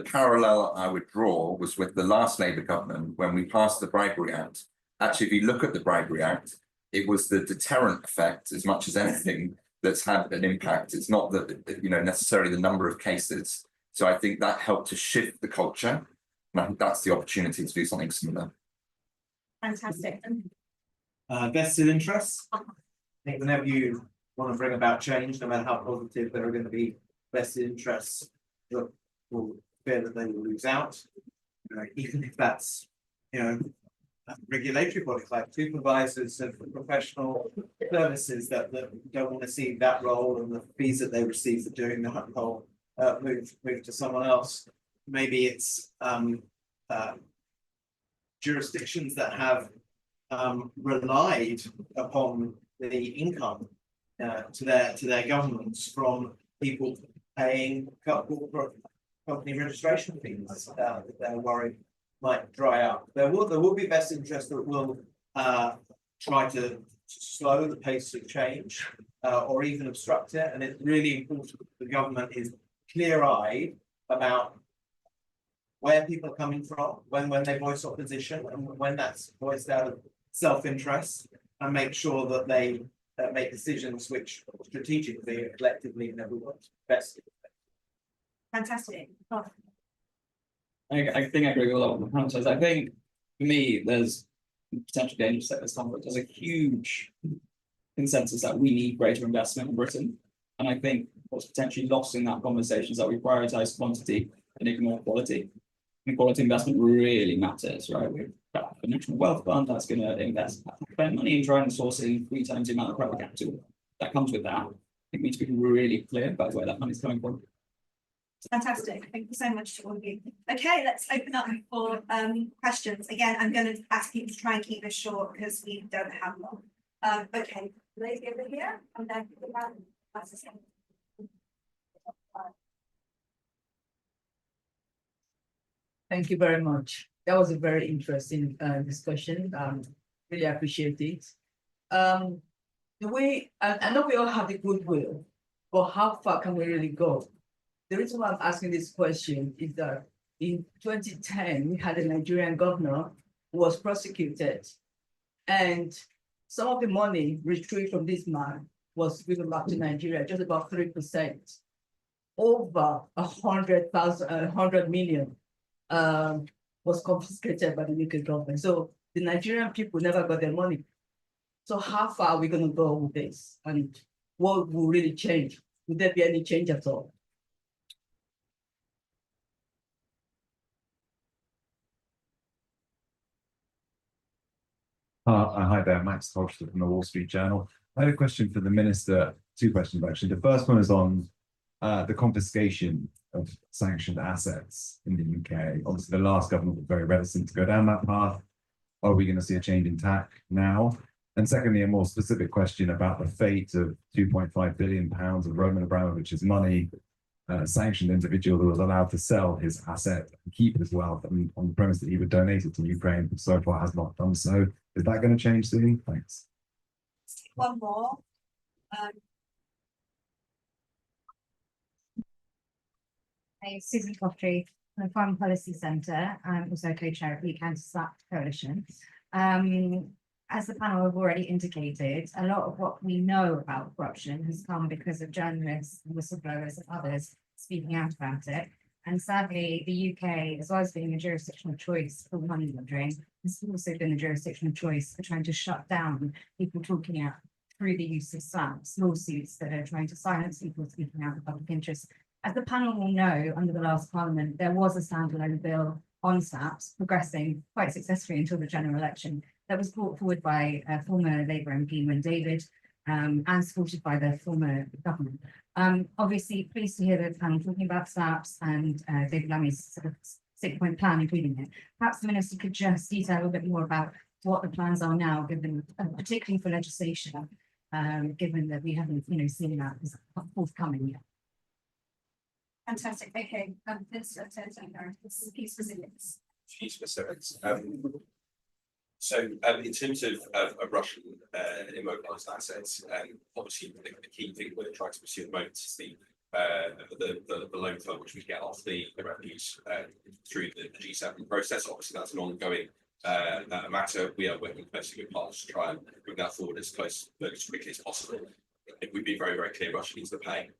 parallel I would draw was with the last Labour government when we passed the Bribery Act. Actually, if you look at the Bribery Act, it was the deterrent effect as much as anything that's had an impact. It's not that necessarily the number of cases. So I think that helped to shift the culture, and I think that's the opportunity to do something similar. Fantastic. Vested interests. I think whenever you want to bring about change, no matter how positive, there are going to be vested interests that will fear that they will lose out. Even if that's regulatory bodies like supervisors of professional services that don't want to see that role and the fees that they receive for doing that role move to someone else. Maybe it's jurisdictions that have relied upon the income to their governments from people paying company registration fees that they're worried might dry up. There will be best interest that will try to slow the pace of change or even obstruct it, and it's really important that the government is clear-eyed about where people are coming from when they voice opposition and when that's voiced out of self-interest, and make sure that they make decisions which strategically and collectively in everyone's best. Fantastic. I think I agree with a lot of the panel. I think for me, there's potential dangers that this conflict. There's a huge consensus that we need greater investment in Britain. And I think what's potentially lost in that conversation is that we prioritize quantity and ignore quality. And quality investment really matters, right? We've got the National Wealth Fund that's going to invest money in trying to source in 3 times the amount of private capital that comes with that. I think we need to be really clear about where that money is coming from. Fantastic. Thank you so much to all of you. Okay, let's open up for questions. Again, I'm going to ask you to try and keep this short because we don't have long. Okay, lady over here, and then that's the same. Thank you very much. That was a very interesting discussion. Really appreciate it. The way I know we all have the goodwill, but how far can we really go? The reason why I'm asking this question is that in 2010, we had a Nigerian governor who was prosecuted, and some of the money retrieved from this man was given back to Nigeria, just about 3%. Over 100 million was confiscated by the UK government. So the Nigerian people never got their money. So how far are we gonna go with this? And what will really change? Will there be any change at all? Hi there, Max Hodgson from the Wall Street Journal. I had a question for the minister, two questions actually. The first one is on the confiscation of sanctioned assets in the UK. Obviously, the last government was very reticent to go down that path. Are we going to see a change in tack now? And secondly, a more specific question about the fate of £2.5 billion of Roman Abramovich's money, a sanctioned individual who was allowed to sell his asset and keep his wealth on the premise that he would donate it to Ukraine, but so far has not done so. Is that going to change soon? Thanks. One more. Hey, Susan Coughtry from the Foreign Policy Centre, also co-chair of the Counter-SLAPP Coalition. As the panel have already indicated, a lot of what we know about corruption has come because of journalists, whistleblowers and others speaking out about it. And sadly, the UK, as well as being a jurisdictional choice for money laundering, has also been a jurisdictional choice for trying to shut down people talking out through the use of SLAPPs, lawsuits that are trying to silence people speaking out of public interest. As the panel will know, under the last parliament, there was a standalone bill on SLAPPs progressing quite successfully until the general election that was brought forward by former Labour MP Wyn David and supported by the former government. Obviously, pleased to hear the panel talking about SLAPPs and David Lammy's sort of 6-point plan, including it. Perhaps the minister could just detail a little bit more about what the plans are now, given particularly for legislation, given that we haven't, seen that as forthcoming yet. Fantastic. Okay. This is key specifics. Few specifics. So in terms of Russian immobilized assets, obviously the key thing we're trying to pursue at the moment is the loan fund which we get off the revenues through the G7 process. Obviously, that's an ongoing matter. We are working closely with partners to try and bring that forward as quickly as possible. We've been very, very clear Russia needs to pay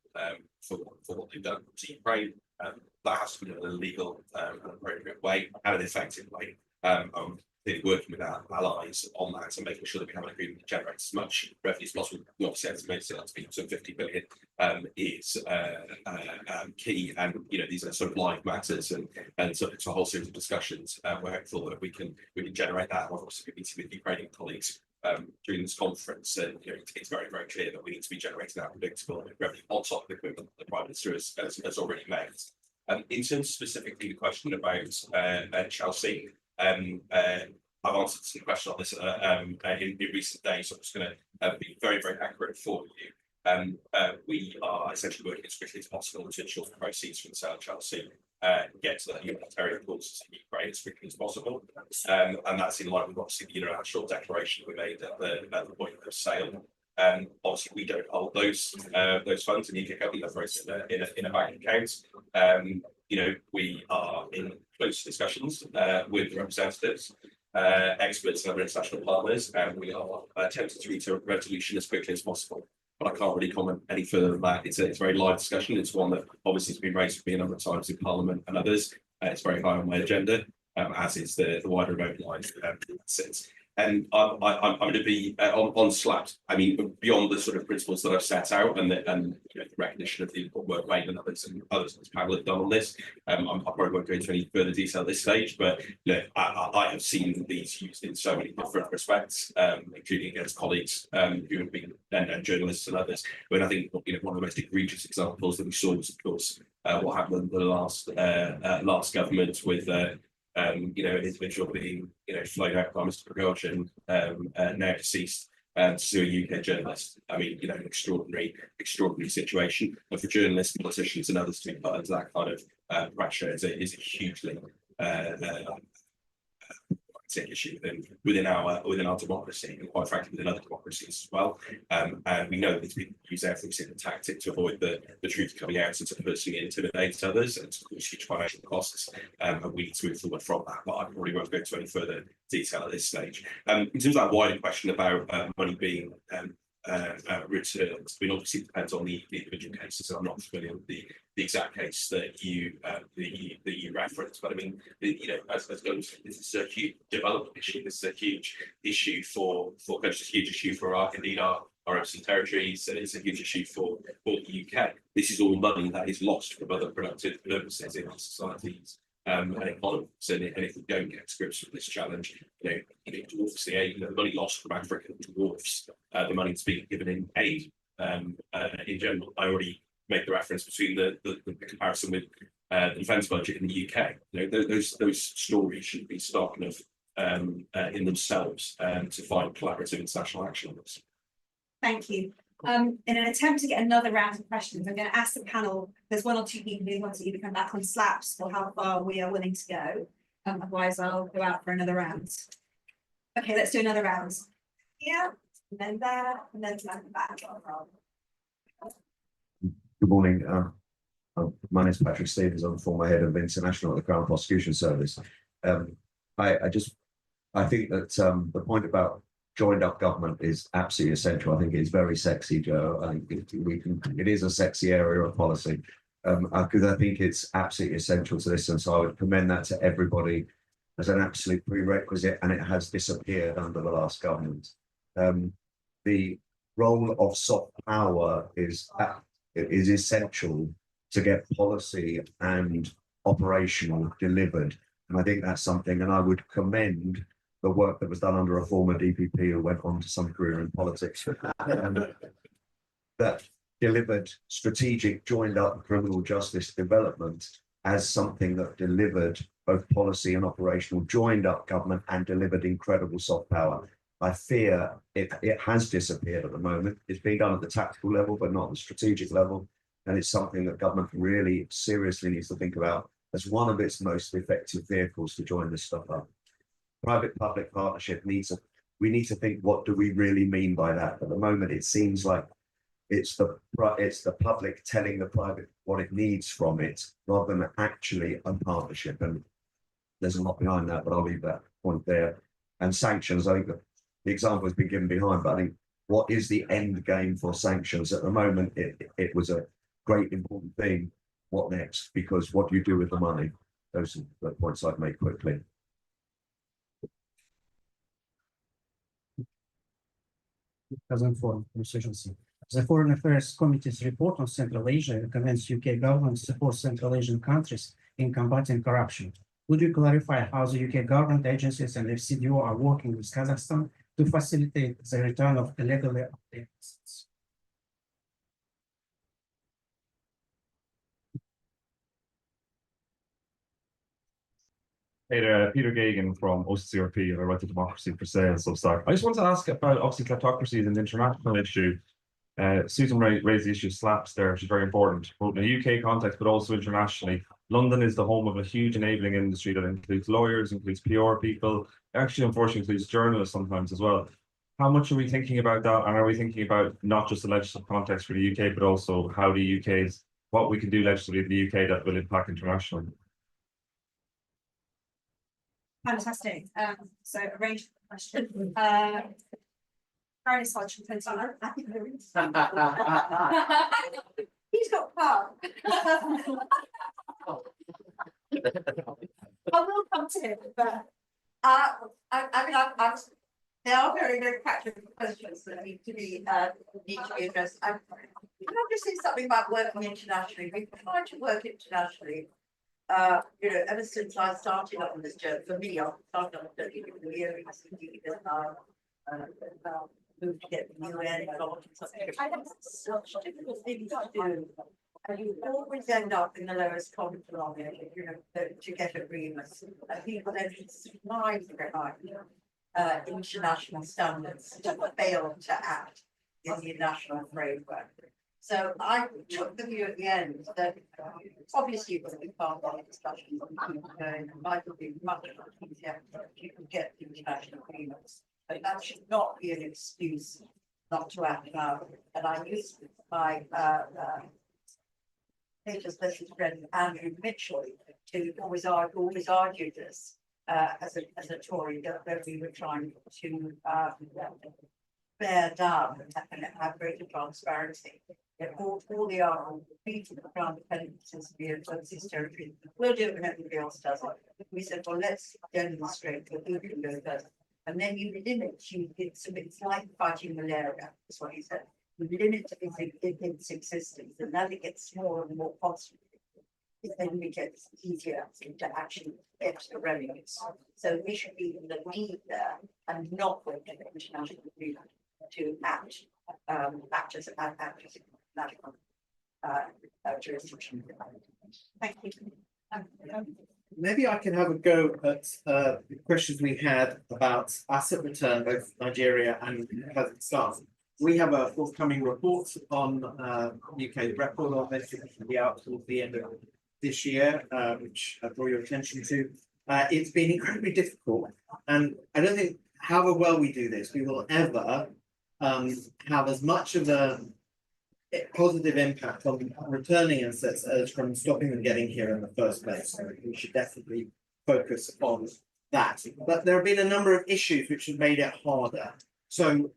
for what they've done to Ukraine. That has to be done in a legal and appropriate way and an effective way. Working with our allies on that and making sure that we have an agreement that generates as much revenue as possible. We obviously estimate that to be some 50 billion is key, and these are sort of live matters and sort of it's a whole series of discussions. We're hopeful that we can generate that. We're obviously meeting with Ukrainian colleagues during this conference, and it's very, very clear that we need to be generating that predictable revenue on top of the commitment that the Prime Minister has already made. In terms specifically the question about Chelsea. I've answered some questions on this in recent days, so I'm just going to be very, very accurate for you. We are essentially working as quickly as possible to ensure the proceeds from the sale of Chelsea get to the humanitarian causes in Ukraine as quickly as possible. And that's in line with obviously the international declaration we made at the point of sale. Obviously, we don't hold those funds in the UK government, they're in a bank account. We are in close discussions with representatives, experts and other international partners, and we are attempting to reach a resolution as quickly as possible. But I can't really comment any further than that. It's a very live discussion. It's one that obviously has been raised with me a number of times in Parliament and others. It's very high on my agenda, as is the wider mobilised assets. And I'm going to be on SLAPPs. I mean, beyond the sort of principles that I've set out and the recognition of the important work Wayne and others in this panel have done on this, I probably won't go into any further detail at this stage. But I have seen these used in so many different respects, including against colleagues who have been and journalists and others. But I think one of the most egregious examples that we saw was, of course, what happened in the last government with. An individual being, flown out by Mr. Prigozhin, now deceased, to sue a UK journalist. I mean, an extraordinary situation. And for journalists, politicians, and others to be put under that kind of pressure is a hugely issue within our democracy, and quite frankly within other democracies as well. And we know that it's been used every single tactic to avoid the truth coming out and to personally intimidate others and to cause huge financial costs. And we need to move forward from that. But I probably won't go into any further detail at this stage. In terms of that wider question about money being returns. I mean, obviously it depends on the individual cases. I'm not familiar with the exact case that you referenced, but I mean, as this is a huge development issue. This is a huge issue for countries, a huge issue for our MC territories, and it's a huge issue for the UK. This is all money that is lost from other productive purposes in our societies and economies. And if we don't get to grips with this challenge, obviously the money lost from Africa dwarfs the money that's being given in aid. In general, I already make the reference between the comparison with the defence budget in the UK. Those stories should be stark enough in themselves to find collaborative international action on this. Thank you. In an attempt to get another round of questions, I'm going to ask the panel, there's one or two people who want to either come back on slaps for how far we are willing to go. Otherwise, I'll go out for another round. Okay, let's do another round. Yeah, and then there, and then back. Good morning. My name is Patrick Stevens. I'm former head of international at the Crown Prosecution Service. I think that the point about joined up government is absolutely essential. I think it's very sexy, Joe. I think it is a sexy area of policy because I think it's absolutely essential to this. And so I would commend that to everybody as an absolute prerequisite, and it has disappeared under the last government. The role of soft power is essential to get policy and operational delivered. And I think that's something, and I would commend the work that was done under a former DPP who went on to some career in politics that delivered strategic joined up criminal justice development as something that delivered both policy and operational joined up government and delivered incredible soft power. I fear it has disappeared at the moment. It's being done at the tactical level, but not the strategic level. And it's something that government really seriously needs to think about as one of its most effective vehicles to join this stuff up. Private-public partnership we need to think, what do we really mean by that? At the moment, it seems like it's the public telling the private what it needs from it, rather than actually a partnership. And there's a lot behind that, but I'll leave that point there. And sanctions, I think the example has been given behind, but I think what is the end game for sanctions? At the moment, it was a great important thing. What next? Because what do you do with the money? Those are the points I'd make quickly. The Foreign Affairs Committee's report on Central Asia recommends UK government support Central Asian countries in combating corruption. Would you clarify how the UK government agencies and FCDO are working with Kazakhstan to facilitate the return of illegally obtained assets? Hey there, Peter Gagan from OCCRP and I write to Democracy for Sale Substack. I just want to ask about, obviously, kleptocracy is an international issue. Susan raised the issue of slaps there, which is very important, both in a UK context, but also internationally. London is the home of a huge enabling industry that includes lawyers, includes PR people, actually, unfortunately, includes journalists sometimes as well. How much are we thinking about that? And are we thinking about not just the legislative context for the UK, but also how the UK's, what we can do legislatively in the UK that will impact internationally? Fantastic. So arrange the question. He's got power. I will come to him, but they are very, very practical questions that need to be addressed. I'm just saying something about working internationally. We've tried to work internationally. Ever since I started on this journey, for me, I started on the year moved to get the UN involved in something. I have such difficult things to do. And you always end up in the lowest common denominator, to get agreements. And people then strive behind international standards to fail to act in the national framework. So I took the view at the end that obviously you're going to be part of the discussion and might be much easier if you can get international agreements. But that should not be an excuse not to act now. And I used my Peter's best friend Andrew Mitchell to always argue this as a Tory that we were trying to bear down and have greater transparency. That all the people around the dependencies of the overseas territory will do it when everybody else does it. We said, well, let's demonstrate that we can go first. And then you limit, it's like fighting malaria, is what he said. You limit its existence, and as it gets smaller and more constant, it then becomes easier to actually get the revenues. So we should be in the lead there and not wait for the international agreement to act as national jurisdiction. Thank you. Maybe I can have a go at the questions we had about asset return, both Nigeria and Kazakhstan. We have a forthcoming report on UK record on this, which will be out towards the end of this year, which I draw your attention to. It's been incredibly difficult, and I don't think however well we do this, we will ever have as much of a positive impact on returning assets as from stopping them getting here in the first place. So we should definitely focus on that. But there have been a number of issues which have made it harder. So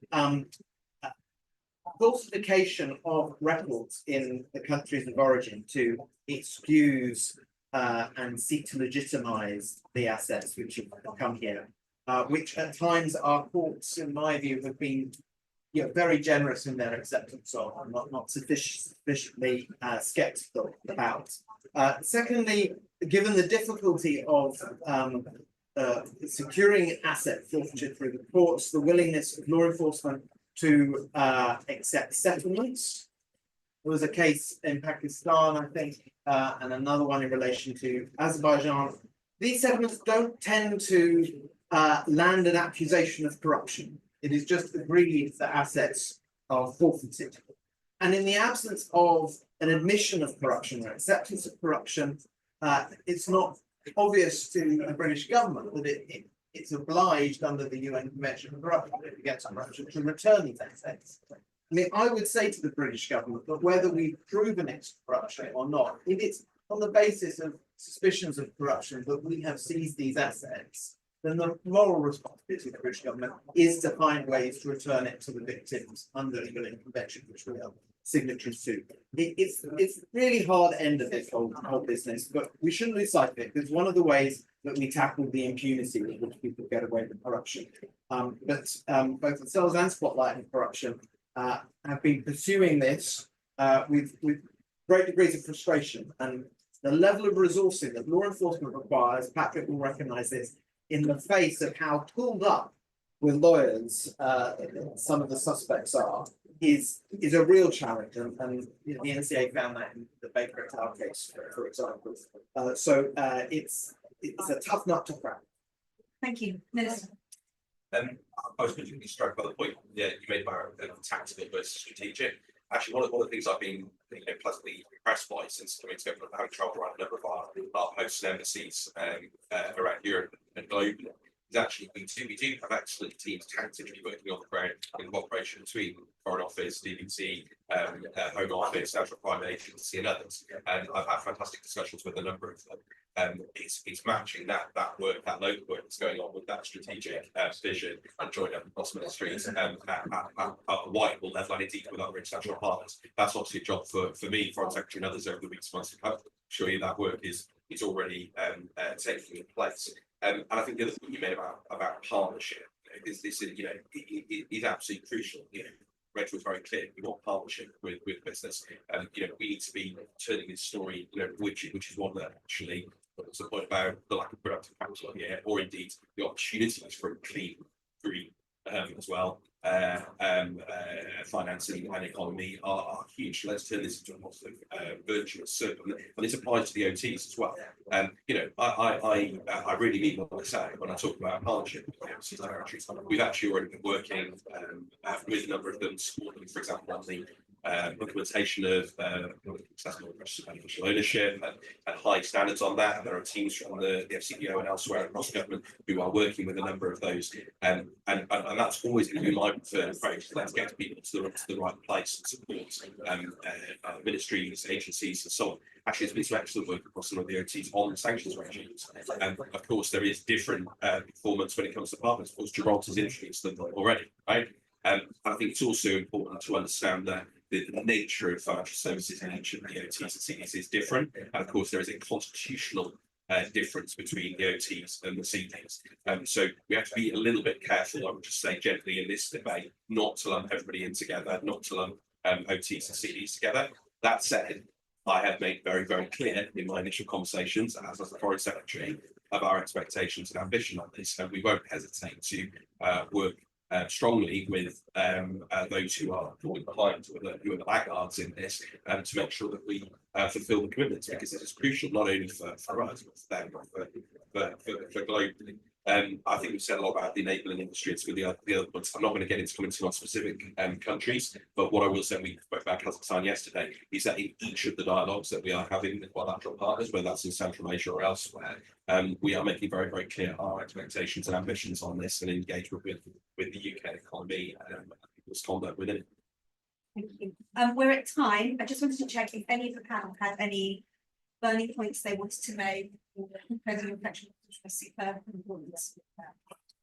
falsification of records in the countries of origin to excuse and seek to legitimize the assets which have come here, which at times our courts, in my view, have been very generous in their acceptance of, and not sufficiently skeptical about. Secondly, given the difficulty of securing asset forfeiture through the courts, the willingness of law enforcement to accept settlements. There was a case in Pakistan, I think, and another one in relation to Azerbaijan. These settlements don't tend to land an accusation of corruption. It is just agreed that assets are forfeited. And in the absence of an admission of corruption or acceptance of corruption, it's not obvious to the British government that it's obliged under the UN Convention on Corruption, against corruption, to return these assets. I mean, I would say to the British government that whether we've proven it's corruption or not, if it's on the basis of suspicions of corruption that we have seized these assets, then the moral responsibility of the British government is to find ways to return it to the victims under the UN Convention, which we are signatories to. It's really hard end of this whole business, but we shouldn't lose sight of it, because one of the ways that we tackle the impunity with which people get away with corruption. But both themselves and Spotlight and Corruption have been pursuing this with great degrees of frustration, and the level of resourcing that law enforcement requires, Patrick will recognise this, in the face of how pulled up with lawyers some of the suspects are, is a real challenge, and the NCA found that in the Baker et al. Case, for example. So it's a tough nut to crack. Thank you, Minister. I was particularly struck by the point you made about tactical versus strategic. Actually, one of the things I've been pleasantly impressed by since coming to government, having travelled around a number of our posts and embassies around Europe and globally, is actually we do have excellent teams tactically working on the ground in cooperation between Foreign Office, DPC, Home Office, National Crime Agency, and others. And I've had fantastic discussions with a number of them. It's matching that work, that local work that's going on with that strategic vision and joining up across ministries at a wider level, and indeed with other international partners. That's obviously a job for me, Foreign Secretary, and others over the weeks, months to come. I'm sure you that work is already taking place. And I think the other thing you made about partnership is this, it is absolutely crucial. Rachel was very clear. We want partnership with business, and we need to be turning this story, which is one that actually. What's the point about the lack of productive capital here, or indeed the opportunities for a clean, green as well, financing and economy are huge. Let's turn this into a positive, virtuous circle, and this applies to the OTs as well. I really mean what I say when I talk about partnership with the overseas territories. We've actually already been working with a number of them, supporting, for example, on the implementation of accessible beneficial ownership and high standards on that. And there are teams from the FCPO and elsewhere across government who are working with a number of those. And that's always going to be my preferred approach. Let's get people to the right place and support ministries, agencies, and so on. Actually, there's been some excellent work across some of the OTs on sanctions regimes. And of course, there is different performance when it comes to partners. Of course, Gibraltar's introduced them already, right? I think it's also important to understand that the nature of financial services in each of the OTs and CDs is different. And of course, there is a constitutional difference between the OTs and the CDs. So we have to be a little bit careful, I would just say gently in this debate, not to lump everybody in together, not to lump OTs and CDs together. That said, I have made very, very clear in my initial conversations, as the Foreign Secretary, of our expectations and ambition on this, and we won't hesitate to work strongly with those who are falling behind, who are the laggards in this, to make sure that we fulfil the commitments, because it is crucial not only for us, but for them, but for globally. I think we've said a lot about the enabling industry. It's with the other points. I'm not going to get into commenting on specific countries, but what I will say, we spoke about Kazakhstan yesterday, is that in each of the dialogues that we are having with bilateral partners, whether that's in Central Asia or elsewhere, we are making very, very clear our expectations and ambitions on this, and engagement with the UK economy and people's conduct within it. Thank you. We're at time. I just wanted to check if any of the panel had any burning points they wanted to make. Reflection, which was superb importance.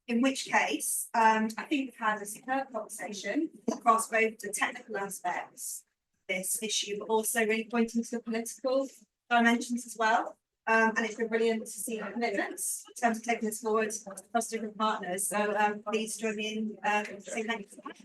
In which case, I think we've had a superb conversation across both the technical aspects of this issue, but also really pointing to the political dimensions as well. And it's been brilliant to see the commitments in terms of taking this forward across different partners. So please join me in saying thank you for that.